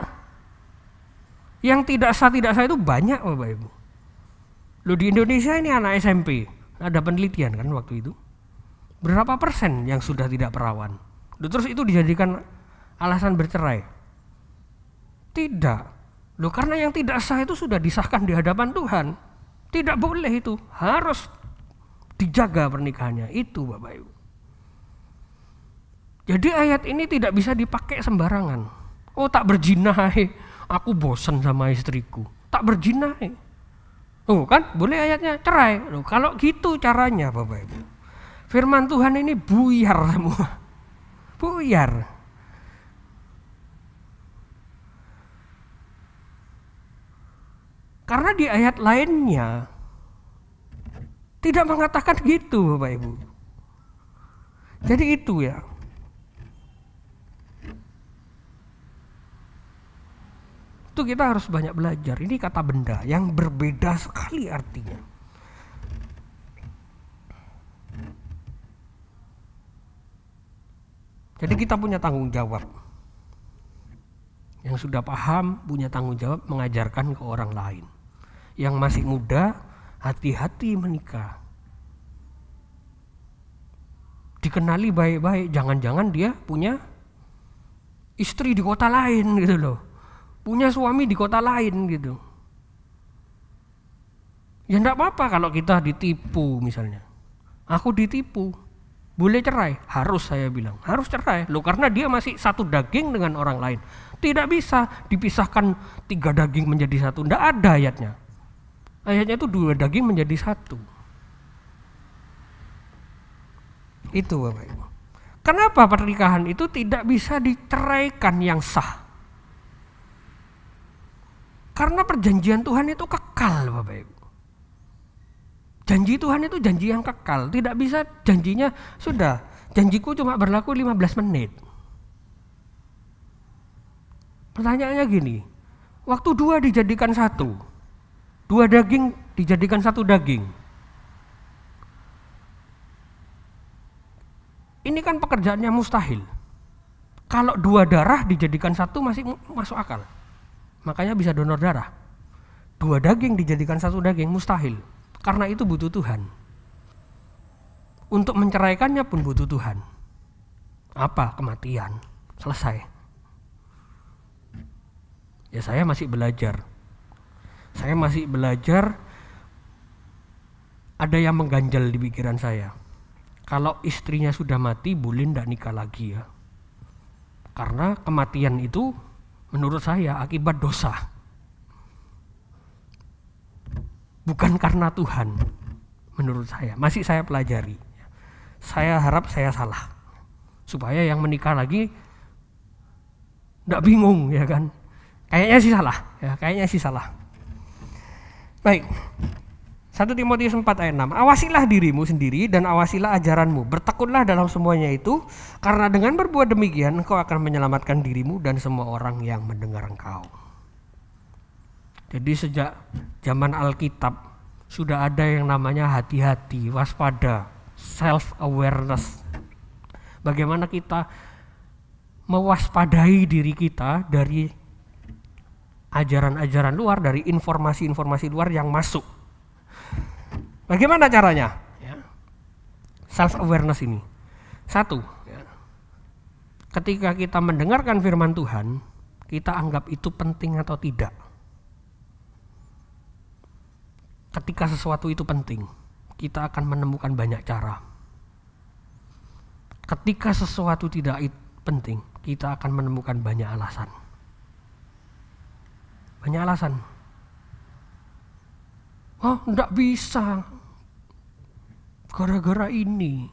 Yang tidak sah itu banyak Bapak Ibu. Loh di Indonesia ini anak SMP, ada penelitian kan waktu itu. Berapa persen yang sudah tidak perawan? Loh, terus itu dijadikan alasan bercerai? Tidak. Loh karena yang tidak sah itu sudah disahkan di hadapan Tuhan. Tidak boleh itu. Harus dijaga pernikahannya. Itu Bapak Ibu. Jadi ayat ini tidak bisa dipakai sembarangan. Oh tak berzina, aku bosan sama istriku. Tak berzina. Oh kan boleh ayatnya cerai. Loh kalau gitu caranya Bapak Ibu. Firman Tuhan ini buyar semua. Buyar. Karena di ayat lainnya tidak mengatakan gitu, Bapak Ibu. Jadi itu ya. Itu kita harus banyak belajar. Ini kata benda yang berbeda sekali artinya. Jadi kita punya tanggung jawab. Yang sudah paham punya tanggung jawab mengajarkan ke orang lain. Yang masih muda, hati-hati menikah. Dikenali baik-baik, jangan-jangan dia punya istri di kota lain gitu loh. Punya suami di kota lain gitu. Ya enggak apa-apa kalau kita ditipu misalnya. Aku ditipu. Boleh cerai? Harus, saya bilang. Harus cerai. Loh, karena dia masih satu daging dengan orang lain. Tidak bisa dipisahkan 3 daging menjadi satu. Tidak ada ayatnya. Ayatnya itu 2 daging menjadi satu. Itu Bapak Ibu. Kenapa pernikahan itu tidak bisa diceraikan yang sah? Karena perjanjian Tuhan itu kekal Bapak Ibu. Janji Tuhan itu janji yang kekal. Tidak bisa janjinya sudah. Janjiku cuma berlaku 15 menit. Pertanyaannya gini. Waktu 2 dijadikan 1. 2 daging dijadikan 1 daging. Ini kan pekerjaannya mustahil. Kalau 2 darah dijadikan 1 masih masuk akal. Makanya bisa donor darah. 2 daging dijadikan 1 daging mustahil. Karena itu butuh Tuhan. Untuk menceraikannya pun butuh Tuhan. Apa? Kematian. Selesai. Ya saya masih belajar. Saya masih belajar. Ada yang mengganjal di pikiran saya. Kalau istrinya sudah mati boleh ndak nikah lagi ya. Karena kematian itu menurut saya akibat dosa. Bukan karena Tuhan, menurut saya. Masih saya pelajari. Saya harap saya salah. Supaya yang menikah lagi enggak bingung ya kan. Kayaknya sih salah, ya, kayaknya sih salah. Baik. 1 Timotius 4 ayat 6. Awasilah dirimu sendiri dan awasilah ajaranmu. Bertekunlah dalam semuanya itu, karena dengan berbuat demikian engkau akan menyelamatkan dirimu dan semua orang yang mendengar engkau. Jadi sejak zaman Alkitab sudah ada yang namanya hati-hati, waspada, self-awareness. Bagaimana kita mewaspadai diri kita dari ajaran-ajaran luar, dari informasi-informasi luar yang masuk. Bagaimana caranya? Self-awareness ini. 1, ketika kita mendengarkan firman Tuhan, kita anggap itu penting atau tidak. Ketika sesuatu itu penting, kita akan menemukan banyak cara. Ketika sesuatu tidak penting, kita akan menemukan banyak alasan. Banyak alasan. Oh, enggak bisa. Gara-gara ini.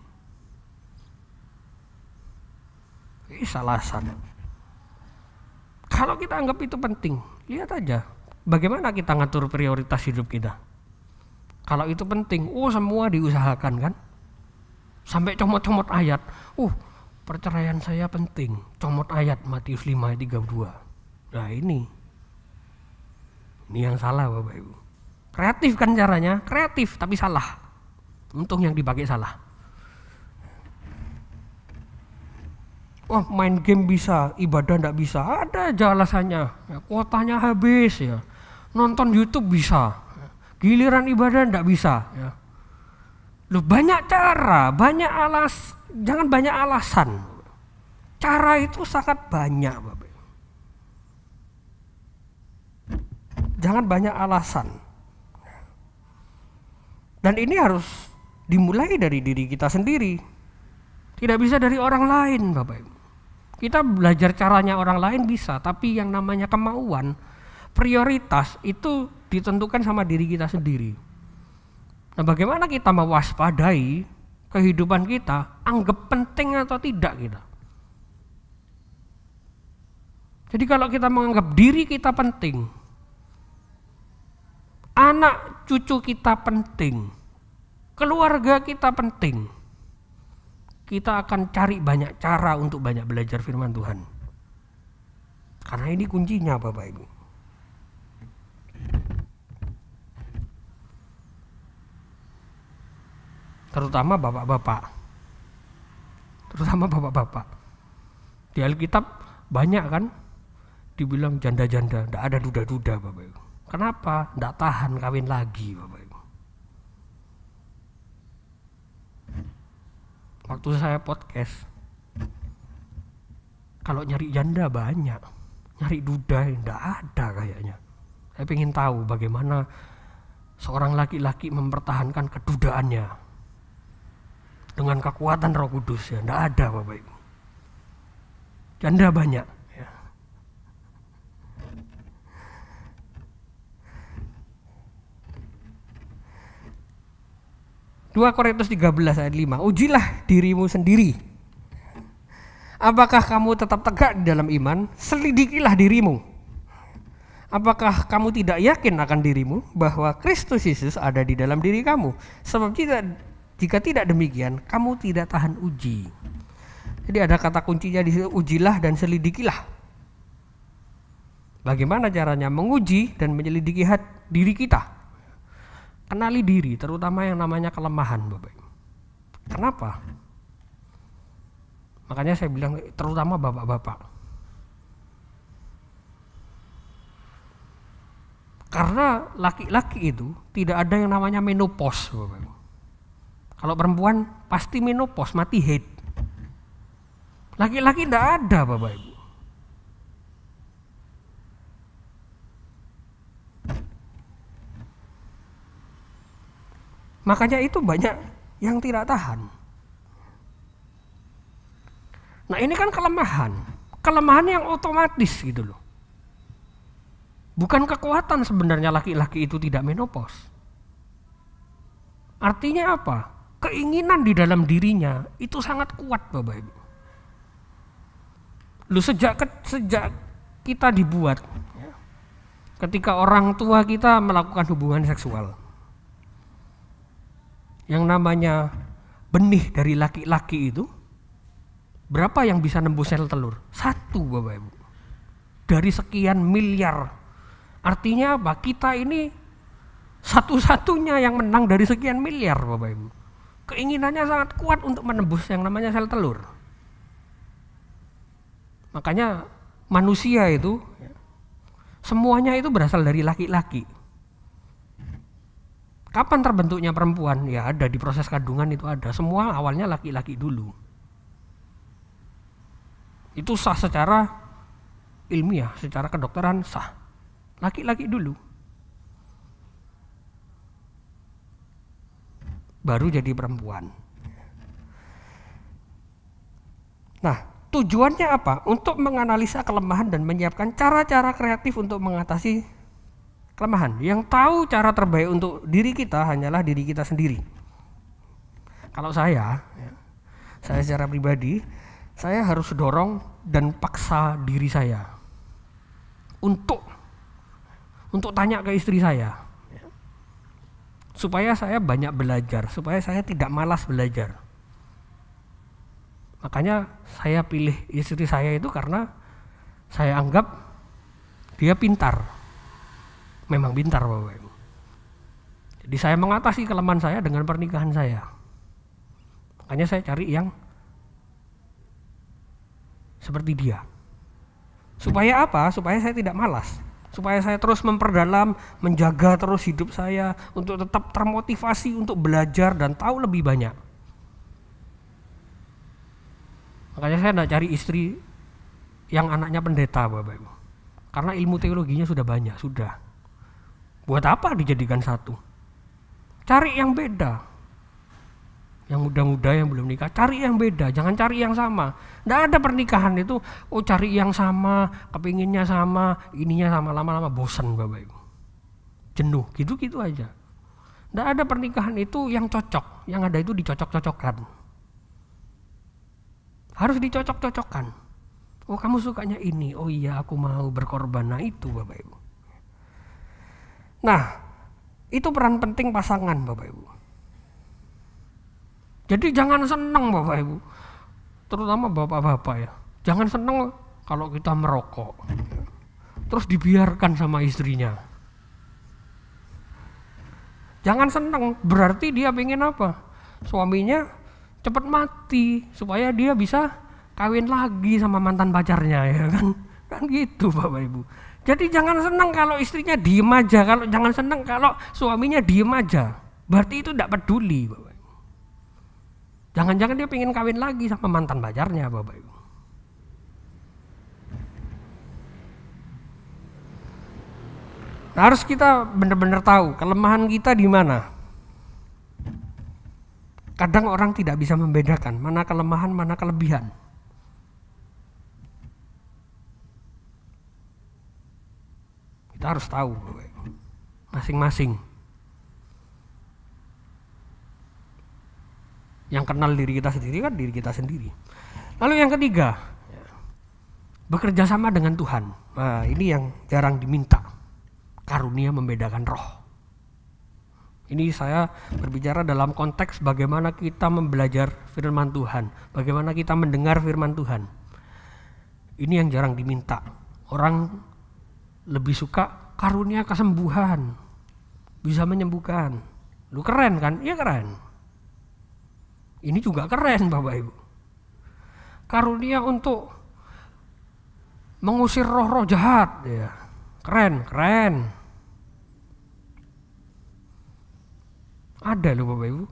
Alasan. Kalau kita anggap itu penting, lihat aja bagaimana kita ngatur prioritas hidup kita. Kalau itu penting, semua diusahakan kan. Sampai comot-comot ayat. Perceraian saya penting. Comot ayat Matius 5 ayat 32. Nah ini yang salah Bapak Ibu. Kreatif kan caranya, kreatif tapi salah. Untung yang dipakai salah. Main game bisa, ibadah enggak bisa. Ada aja alasannya. Ya, kuotanya habis ya. Nonton YouTube bisa. Giliran ibadah enggak bisa ya. Loh, banyak cara, jangan banyak alasan. Cara itu sangat banyak Bapak. Jangan banyak alasan. Dan ini harus dimulai dari diri kita sendiri. Tidak bisa dari orang lain Bapak Ibu. Kita belajar caranya orang lain bisa, tapi yang namanya kemauan, prioritas itu ditentukan sama diri kita sendiri. Nah, bagaimana kita mewaspadai kehidupan kita, anggap penting atau tidak kita. Jadi kalau kita menganggap diri kita penting, Anak cucu kita penting, keluarga kita penting. Kita akan cari banyak cara untuk banyak belajar firman Tuhan. Karena ini kuncinya Bapak Ibu. Terutama bapak-bapak. Di Alkitab banyak kan dibilang janda-janda, tidak ada duda-duda Bapak Ibu. Kenapa? Tidak tahan kawin lagi Bapak Ibu. Waktu saya podcast, kalau nyari janda banyak, nyari duda tidak ada kayaknya. Saya ingin tahu bagaimana seorang laki-laki mempertahankan kedudaannya dengan kekuatan Roh Kudus, ya tidak ada Bapak Ibu. Janda banyak. Ya. Dua Korintus 13 ayat 5. Ujilah dirimu sendiri. Apakah kamu tetap tegak di dalam iman? Selidikilah dirimu. Apakah kamu tidak yakin akan dirimu bahwa Kristus Yesus ada di dalam diri kamu? Sebab jika tidak demikian, kamu tidak tahan uji. Jadi ada kata kuncinya di situ, ujilah dan selidikilah. Bagaimana caranya menguji dan menyelidiki diri kita? Kenali diri, terutama yang namanya kelemahan, Bapak. Kenapa? Makanya saya bilang terutama bapak-bapak. Karena laki-laki itu tidak ada yang namanya menopause, Bapak. Kalau perempuan pasti menopause, mati haid. Laki-laki tidak ada Bapak Ibu. Makanya itu banyak yang tidak tahan. Nah ini kan kelemahan. Kelemahan yang otomatis gitu loh. Bukan kekuatan sebenarnya laki-laki itu tidak menopause. Artinya apa? Keinginan di dalam dirinya itu sangat kuat Bapak Ibu. Lu sejak kita dibuat, ya, ketika orang tua kita melakukan hubungan seksual, yang namanya benih dari laki-laki itu, berapa yang bisa nembus sel telur? 1 Bapak Ibu. Dari sekian miliar. Artinya apa? Kita ini satu-satunya yang menang dari sekian miliar Bapak Ibu. Keinginannya sangat kuat untuk menembus yang namanya sel telur. Makanya manusia itu semuanya itu berasal dari laki-laki. Kapan terbentuknya perempuan? Ya ada di proses kandungan itu ada. Semua awalnya laki-laki dulu. Itu sah secara ilmiah, secara kedokteran sah. Laki-laki dulu. Baru jadi perempuan. Nah, tujuannya apa? Untuk menganalisa kelemahan dan menyiapkan cara-cara kreatif untuk mengatasi kelemahan. Yang tahu cara terbaik untuk diri kita hanyalah diri kita sendiri. Kalau saya secara pribadi, saya harus dorong dan paksa diri saya untuk tanya ke istri saya, supaya saya banyak belajar, supaya saya tidak malas belajar. Makanya saya pilih istri saya itu karena saya anggap dia pintar. Memang pintar Bapak Ibu. Jadi saya mengatasi kelemahan saya dengan pernikahan saya. Makanya saya cari yang seperti dia. Supaya apa? Supaya saya tidak malas. Supaya saya terus memperdalam, menjaga terus hidup saya untuk tetap termotivasi untuk belajar dan tahu lebih banyak. Makanya saya tidak cari istri yang anaknya pendeta Bapak Ibu. Karena ilmu teologinya sudah banyak, sudah. Buat apa dijadikan satu? Cari yang beda. Yang muda-muda yang belum nikah, cari yang beda, jangan cari yang sama. Tidak ada pernikahan itu, cari yang sama, kepinginnya sama, ininya sama, lama-lama bosan Bapak Ibu. Jenuh, gitu-gitu aja. Tidak ada pernikahan itu yang cocok, yang ada itu dicocok-cocokkan. Harus dicocok-cocokkan. Oh kamu sukanya ini, oh iya aku mau berkorban. Nah itu Bapak Ibu. Nah Itu peran penting pasangan, Bapak Ibu. Jadi jangan senang Bapak Ibu, terutama bapak-bapak ya. Jangan senang kalau kita merokok, terus dibiarkan sama istrinya. Jangan senang, berarti dia pengen apa? Suaminya cepat mati supaya dia bisa kawin lagi sama mantan pacarnya, ya kan? Kan gitu Bapak Ibu. Jadi jangan senang kalau istrinya diem aja, jangan senang kalau suaminya diem aja. Berarti itu tidak peduli Bapak Ibu. Jangan-jangan dia pengen kawin lagi sama mantan pacarnya Bapak Ibu. Harus kita benar-benar tahu kelemahan kita di mana. Kadang orang tidak bisa membedakan mana kelemahan, mana kelebihan. Kita harus tahu Bapak Ibu, masing-masing. Yang kenal diri kita sendiri kan diri kita sendiri. Lalu yang ketiga, bekerja sama dengan Tuhan. Nah, ini yang jarang diminta. Karunia membedakan roh. Ini saya berbicara dalam konteks bagaimana kita membelajar firman Tuhan, bagaimana kita mendengar firman Tuhan. Ini yang jarang diminta. Orang lebih suka karunia kesembuhan, bisa menyembuhkan. Lu keren kan? Iya keren. Ini juga keren Bapak Ibu. Karunia untuk mengusir roh-roh jahat, ya. Keren. Ada loh Bapak Ibu,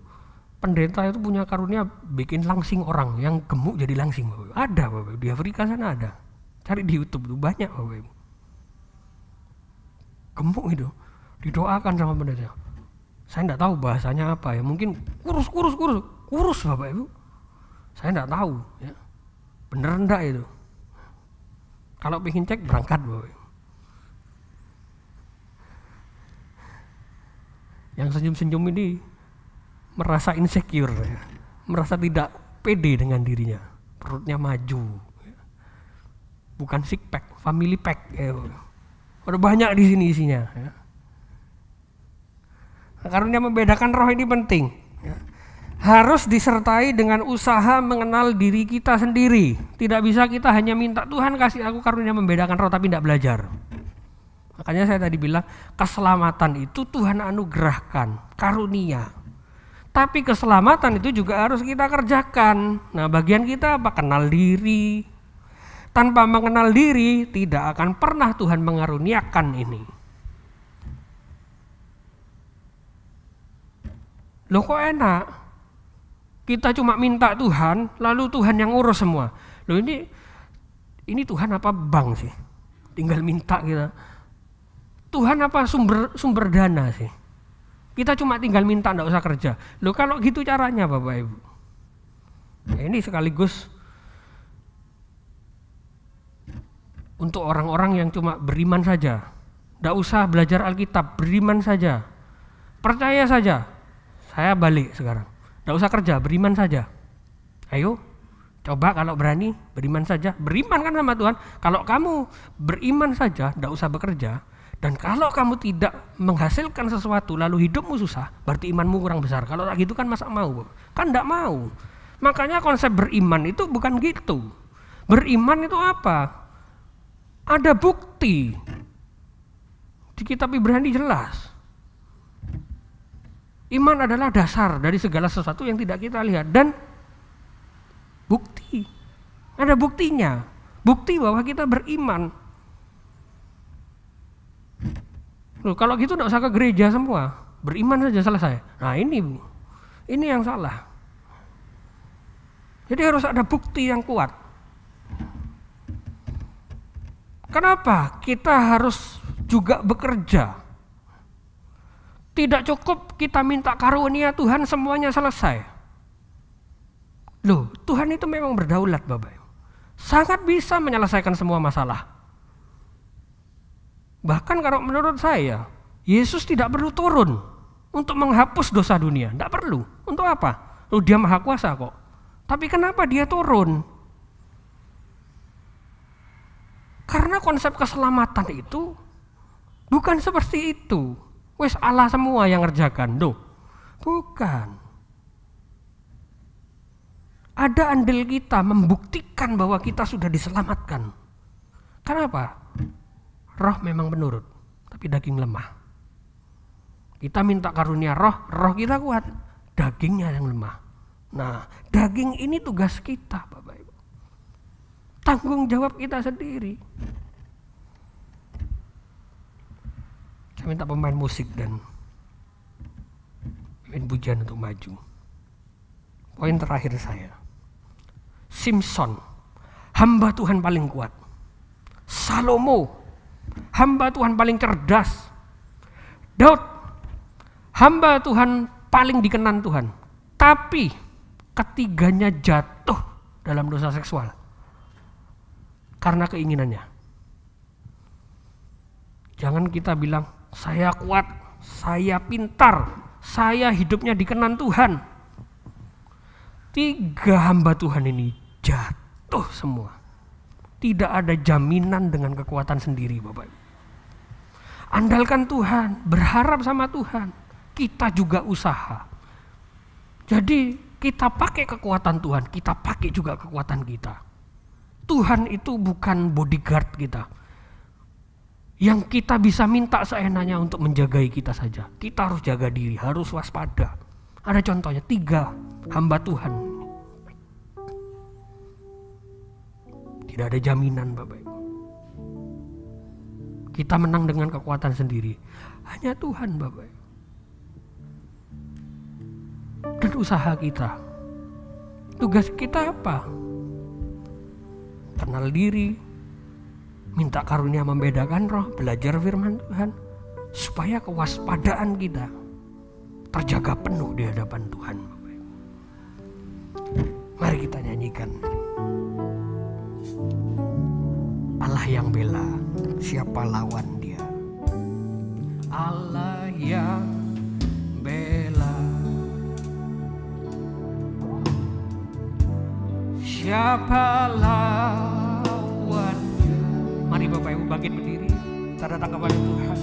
pendeta itu punya karunia bikin langsing orang yang gemuk jadi langsing Bapak Ibu. Ada Bapak Ibu, di Afrika sana ada. Cari di YouTube tuh banyak Bapak Ibu. Gemuk itu didoakan sama pendeta. Saya enggak tahu bahasanya apa ya, mungkin kurus Bapak Ibu. Saya enggak tahu ya. Bener enggak itu? Kalau pengen cek berangkat Bapak Ibu. Yang senyum-senyum ini merasa insecure ya. Merasa tidak pede dengan dirinya. Perutnya maju ya. Bukan six pack, family pack ya. Udah banyak di sini isinya ya. Karunia membedakan roh ini penting ya. Harus disertai dengan usaha mengenal diri kita sendiri. Tidak bisa kita hanya minta Tuhan kasih aku karunia membedakan roh tapi tidak belajar. Makanya saya tadi bilang keselamatan itu Tuhan anugerahkan, karunia. Tapi keselamatan itu juga harus kita kerjakan. Nah bagian kita apa? Kenal diri. Tanpa mengenal diri tidak akan pernah Tuhan mengaruniakan ini. Loh kok enak? Kita cuma minta Tuhan, lalu Tuhan yang urus semua. Loh ini Tuhan apa bank sih? Tinggal minta kita. Tuhan apa sumber dana sih? Kita cuma tinggal minta, enggak usah kerja. Loh kalau gitu caranya Bapak Ibu. Nah, ini sekaligus untuk orang-orang yang cuma beriman saja. Enggak usah belajar Alkitab, beriman saja. Percaya saja. Saya balik sekarang. Enggak usah kerja, beriman saja. Ayo, coba kalau berani, beriman saja. Beriman kan sama Tuhan. Kalau kamu beriman saja, enggak usah bekerja. Dan kalau kamu tidak menghasilkan sesuatu lalu hidupmu susah, berarti imanmu kurang besar. Kalau tak gitu kan masa mau? Kan enggak mau. Makanya konsep beriman itu bukan gitu. Beriman itu apa? Ada bukti. Di kitab Ibrani jelas. Iman adalah dasar dari segala sesuatu yang tidak kita lihat. Dan bukti. Ada buktinya. Bukti bahwa kita beriman. Loh, kalau gitu enggak usah ke gereja semua, beriman saja selesai. Nah ini Bu, ini yang salah. Jadi harus ada bukti yang kuat. Kenapa? Kita harus juga bekerja. Tidak cukup kita minta karunia Tuhan semuanya selesai. Loh, Tuhan itu memang berdaulat Bapak. Sangat bisa menyelesaikan semua masalah. Bahkan kalau menurut saya, Yesus tidak perlu turun untuk menghapus dosa dunia. Tidak perlu. Untuk apa? Loh, dia maha kuasa kok. Tapi kenapa dia turun? Karena konsep keselamatan itu bukan seperti itu. Wes Allah semua yang ngerjakan. Duh, bukan. Ada andil kita membuktikan bahwa kita sudah diselamatkan. Kenapa? Roh memang menurut, tapi daging lemah. Kita minta karunia roh, roh kita kuat, dagingnya yang lemah. Nah, daging ini tugas kita, Bapak Ibu. Tanggung jawab kita sendiri. Saya minta pemain musik dan pemain pujian untuk maju. Poin terakhir saya. Simson, hamba Tuhan paling kuat. Salomo, hamba Tuhan paling cerdas. Daud, hamba Tuhan paling dikenan Tuhan. Tapi ketiganya jatuh dalam dosa seksual karena keinginannya. Jangan kita bilang, saya kuat, saya pintar, saya hidupnya dikenan Tuhan. 3 hamba Tuhan ini jatuh semua. Tidak ada jaminan dengan kekuatan sendiri, Bapak. Andalkan Tuhan, berharap sama Tuhan. Kita juga usaha. Jadi kita pakai kekuatan Tuhan, kita pakai juga kekuatan kita. Tuhan itu bukan bodyguard kita, yang kita bisa minta seenaknya untuk menjagai kita saja. Kita harus jaga diri, harus waspada. Ada contohnya 3 hamba Tuhan. Tidak ada jaminan, Bapak Ibu. Kita menang dengan kekuatan sendiri. Hanya Tuhan, Bapak Ibu. Dan usaha kita. Tugas kita apa? Kenal diri, minta karunia membedakan roh, belajar firman Tuhan, supaya kewaspadaan kita terjaga penuh di hadapan Tuhan. Mari kita nyanyikan. Allah yang bela, siapa lawan dia? Allah yang bela, siapa lawannya? Mari Bapak Ibu bangkit berdiri, kita datang kepada Tuhan.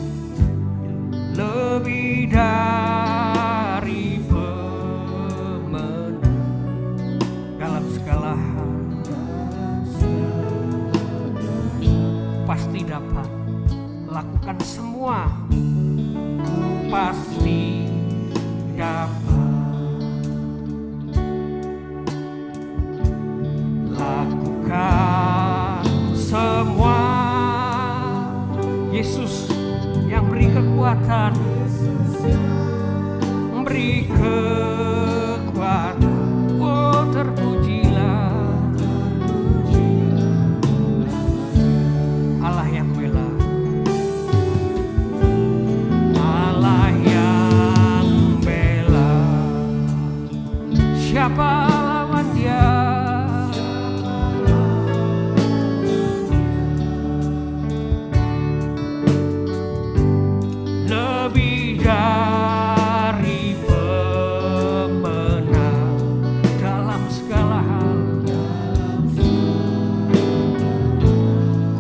Lebih dari pemenang dalam segala hal, pasti dapat lakukan semua. Pasti dapat lakukan semua. Yesus yang beri kekuatan, beri kekuatan. Oh, terpujilah Allah yang bela, Allah yang bela, siapa lawan dia? Lebih dari pemenang dalam segala hal,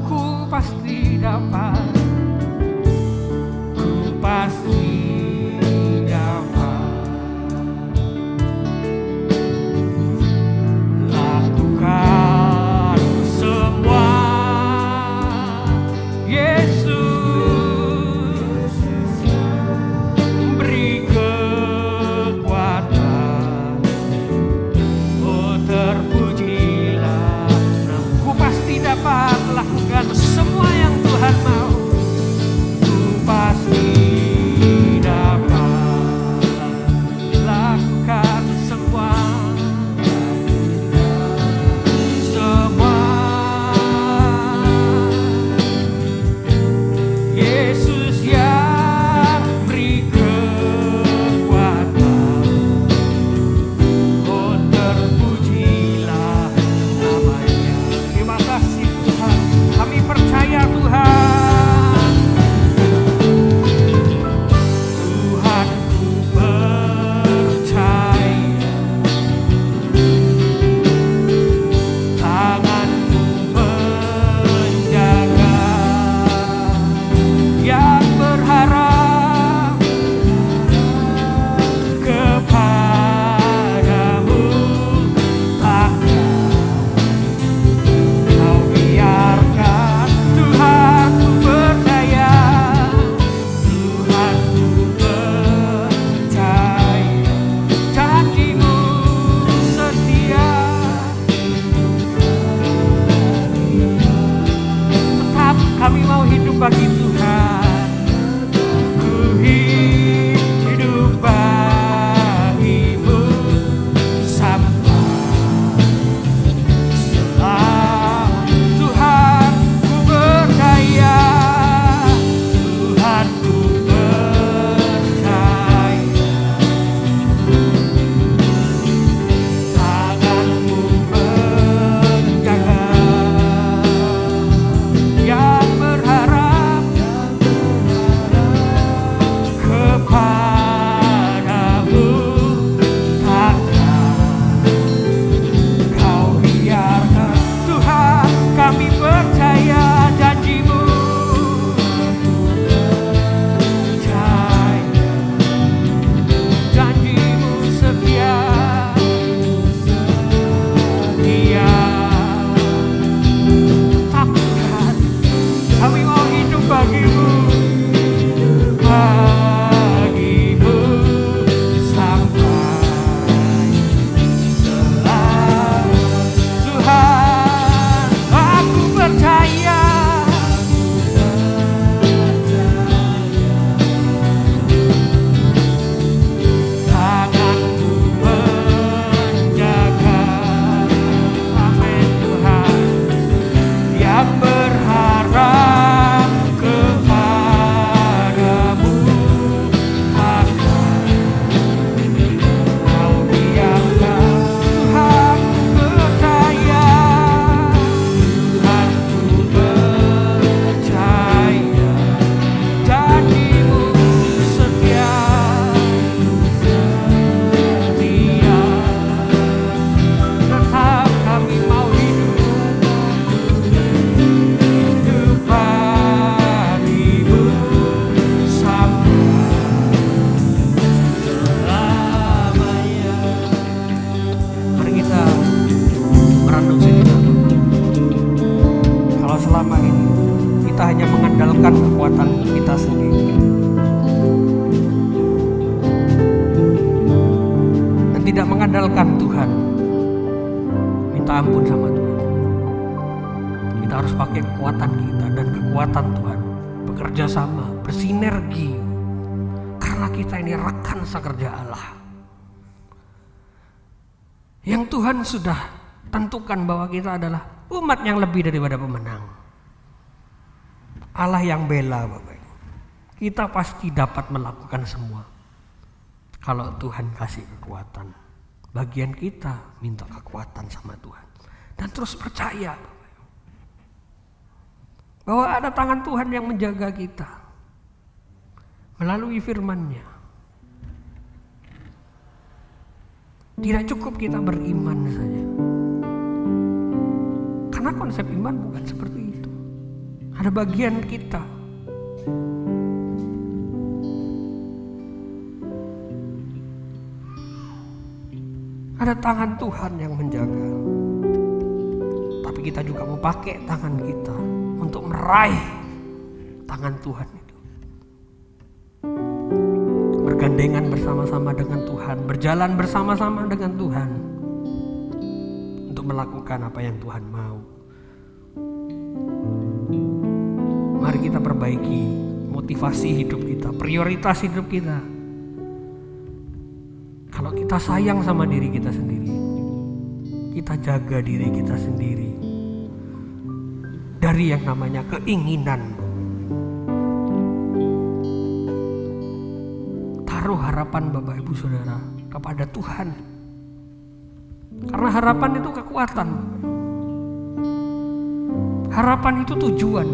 ku pasti dapat, ku pasti dapat kekuatan kita sendiri. Dan tidak mengandalkan Tuhan. Minta ampun sama Tuhan. Kita harus pakai kekuatan kita dan kekuatan Tuhan. Bekerja sama, bersinergi. Karena kita ini rekan sekerja Allah. Yang Tuhan sudah tentukan bahwa kita adalah umat yang lebih daripada pemenang. Allah yang bela, Bapak. Kita pasti dapat melakukan semua. Kalau Tuhan kasih kekuatan. Bagian kita minta kekuatan sama Tuhan. Dan terus percaya, Bapak, bahwa ada tangan Tuhan yang menjaga kita. Melalui firman-Nya. Tidak cukup kita beriman saja. Karena konsep iman bukan seperti itu. Ada bagian kita. Ada tangan Tuhan yang menjaga. Tapi kita juga mau pakai tangan kita untuk meraih tangan Tuhan itu. Bergandengan bersama-sama dengan Tuhan, berjalan bersama-sama dengan Tuhan untuk melakukan apa yang Tuhan mau. Mari kita perbaiki motivasi hidup kita, prioritas hidup kita. Kalau kita sayang sama diri kita sendiri, kita jaga diri kita sendiri dari yang namanya keinginan. Taruh harapan Bapak Ibu Saudara kepada Tuhan. Karena harapan itu kekuatan. Harapan itu tujuan.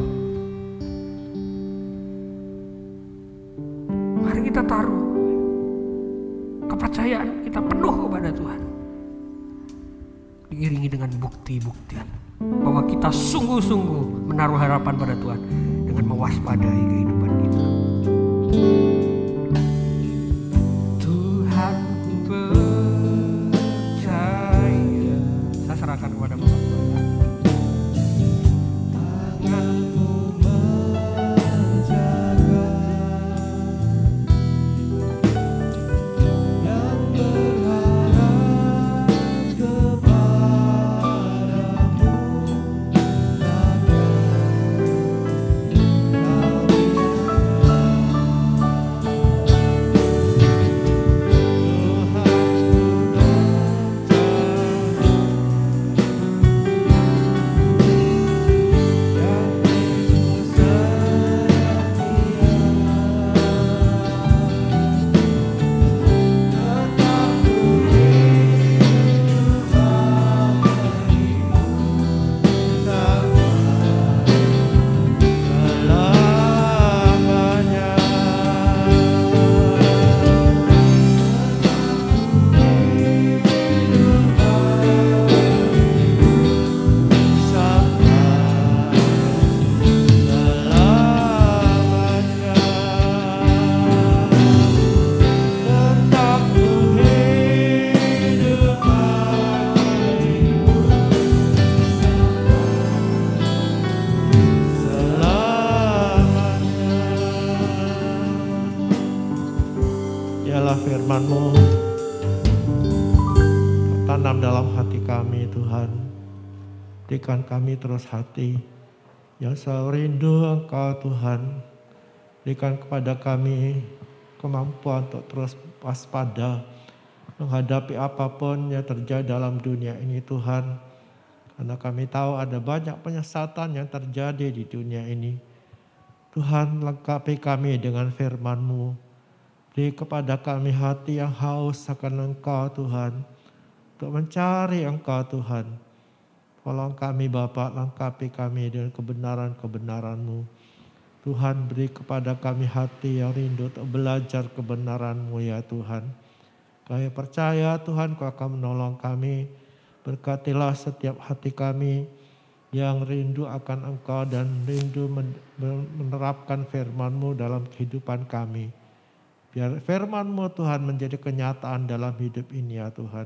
Mari kita taruh kepercayaan kita penuh kepada Tuhan. Diiringi dengan bukti-bukti bahwa kita sungguh-sungguh menaruh harapan pada Tuhan dengan mewaspadai kehidupan kita. Tuhan ku percaya. Saya serahkan kepada Bapak. firman-Mu tanam dalam hati kami, Tuhan. Berikan kami terus hati yang selalu rindu Engkau, Tuhan. Berikan kepada kami kemampuan untuk terus waspada menghadapi apapun yang terjadi dalam dunia ini, Tuhan. Karena kami tahu ada banyak penyesatan yang terjadi di dunia ini. Tuhan, lengkapi kami dengan firman-Mu. Beri kepada kami hati yang haus akan Engkau, Tuhan. Untuk mencari Engkau, Tuhan. Tolong kami, Bapa, lengkapi kami dengan kebenaran-kebenaran-Mu. Tuhan, beri kepada kami hati yang rindu untuk belajar kebenaran-Mu, ya Tuhan. Kami percaya, Tuhan, Kau akan menolong kami. Berkatilah setiap hati kami yang rindu akan Engkau dan rindu menerapkan firman-Mu dalam kehidupan kami. Biar firman-Mu, Tuhan, menjadi kenyataan dalam hidup ini, ya Tuhan.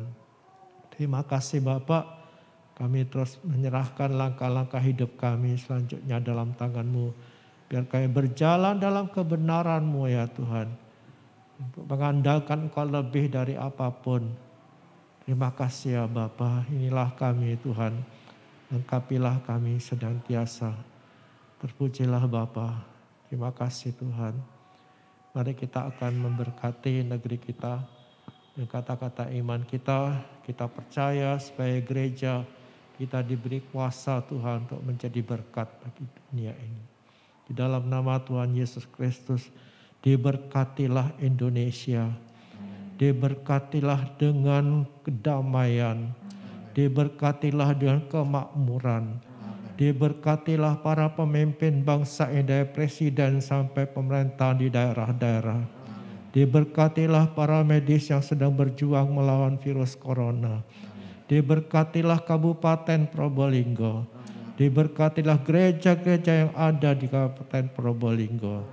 Terima kasih, Bapak. Kami terus menyerahkan langkah-langkah hidup kami selanjutnya dalam tangan-Mu. Biar kami berjalan dalam kebenaran-Mu ya Tuhan. Untuk mengandalkan Engkau lebih dari apapun. Terima kasih ya Bapa, inilah kami Tuhan. Lengkapilah kami senantiasa. Terpujilah Bapa. Terima kasih Tuhan. Mari kita akan memberkati negeri kita. Dan kata-kata iman kita percaya sebagai gereja kita diberi kuasa Tuhan untuk menjadi berkat bagi dunia ini. Di dalam nama Tuhan Yesus Kristus, diberkatilah Indonesia, diberkatilah dengan kedamaian, diberkatilah dengan kemakmuran, diberkatilah para pemimpin bangsa ini dari presiden sampai pemerintahan di daerah-daerah. Diberkatilah para medis yang sedang berjuang melawan virus corona. Diberkatilah Kabupaten Probolinggo. Diberkatilah gereja-gereja yang ada di Kabupaten Probolinggo.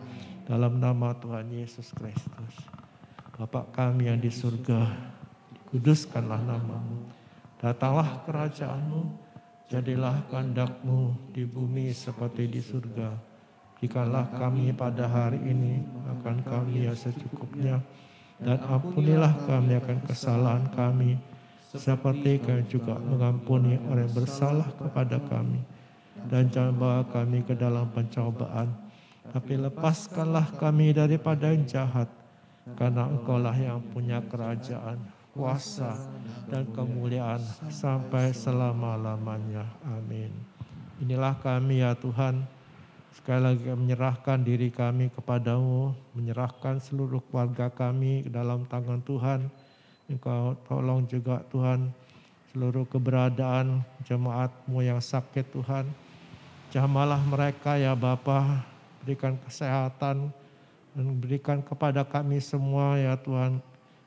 Dalam nama Tuhan Yesus Kristus. Bapa kami yang di surga, dikuduskanlah nama-Mu. Datanglah kerajaan-Mu, jadilah kehendak-Mu di bumi seperti di surga. Berikanlah kami pada hari ini makan kami yang secukupnya, dan ampunilah kami akan kesalahan kami, seperti kami juga mengampuni orang yang bersalah kepada kami. Dan jangan bawa kami ke dalam pencobaan, tapi lepaskanlah kami daripada yang jahat, karena Engkau-lah yang punya kerajaan, kuasa, dan kemuliaan sampai selama-lamanya. Amin. Inilah kami ya Tuhan. Sekali lagi menyerahkan diri kami kepadamu, menyerahkan seluruh keluarga kami ke dalam tangan Tuhan. Engkau tolong juga Tuhan seluruh keberadaan jemaat-Mu yang sakit Tuhan. Jamahlah mereka ya Bapa, berikan kesehatan dan berikan kepada kami semua ya Tuhan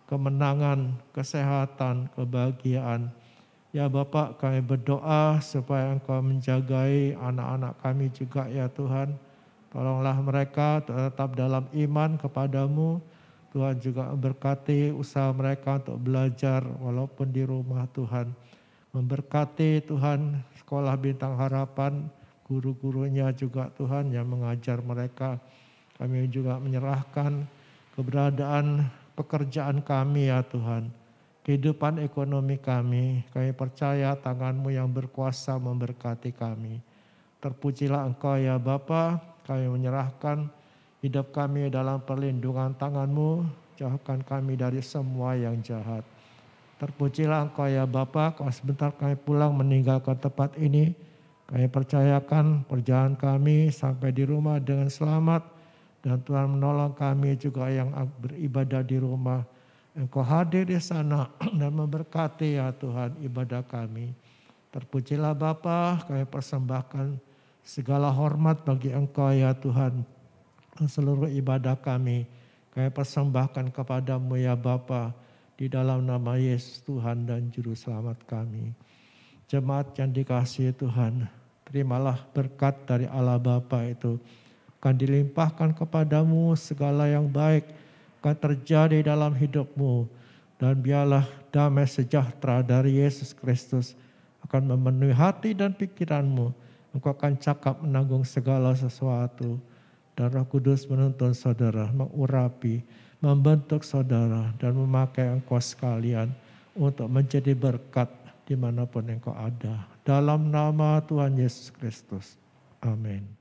kemenangan, kesehatan, kebahagiaan. Ya Bapak, kami berdoa supaya Engkau menjagai anak-anak kami juga ya Tuhan. Tolonglah mereka tetap dalam iman kepadamu. Tuhan juga memberkati usaha mereka untuk belajar walaupun di rumah Tuhan. Memberkati Tuhan sekolah Bintang Harapan, guru-gurunya juga Tuhan yang mengajar mereka. Kami juga menyerahkan keberadaan pekerjaan kami ya Tuhan. Kehidupan ekonomi kami percaya tangan-Mu yang berkuasa memberkati kami. Terpujilah Engkau ya Bapa, kami menyerahkan hidup kami dalam perlindungan tangan-Mu, jauhkan kami dari semua yang jahat. Terpujilah Engkau ya Bapa, kalau sebentar kami pulang meninggalkan tempat ini, kami percayakan perjalanan kami sampai di rumah dengan selamat, dan Tuhan menolong kami juga yang beribadah di rumah. Engkau hadir di sana dan memberkati ya Tuhan ibadah kami. Terpujilah Bapa, kami persembahkan segala hormat bagi Engkau ya Tuhan. Seluruh ibadah kami persembahkan kepadamu ya Bapa, di dalam nama Yesus Tuhan dan Juru Selamat kami. Jemaat yang dikasihi Tuhan, terimalah berkat dari Allah Bapa itu. Akan dilimpahkan kepadamu segala yang baik akan terjadi dalam hidupmu, dan biarlah damai sejahtera dari Yesus Kristus akan memenuhi hati dan pikiranmu. Engkau akan cakap menanggung segala sesuatu, dan Roh Kudus menuntun saudara, mengurapi, membentuk saudara, dan memakai engkau sekalian untuk menjadi berkat dimanapun engkau ada. Dalam nama Tuhan Yesus Kristus. Amin.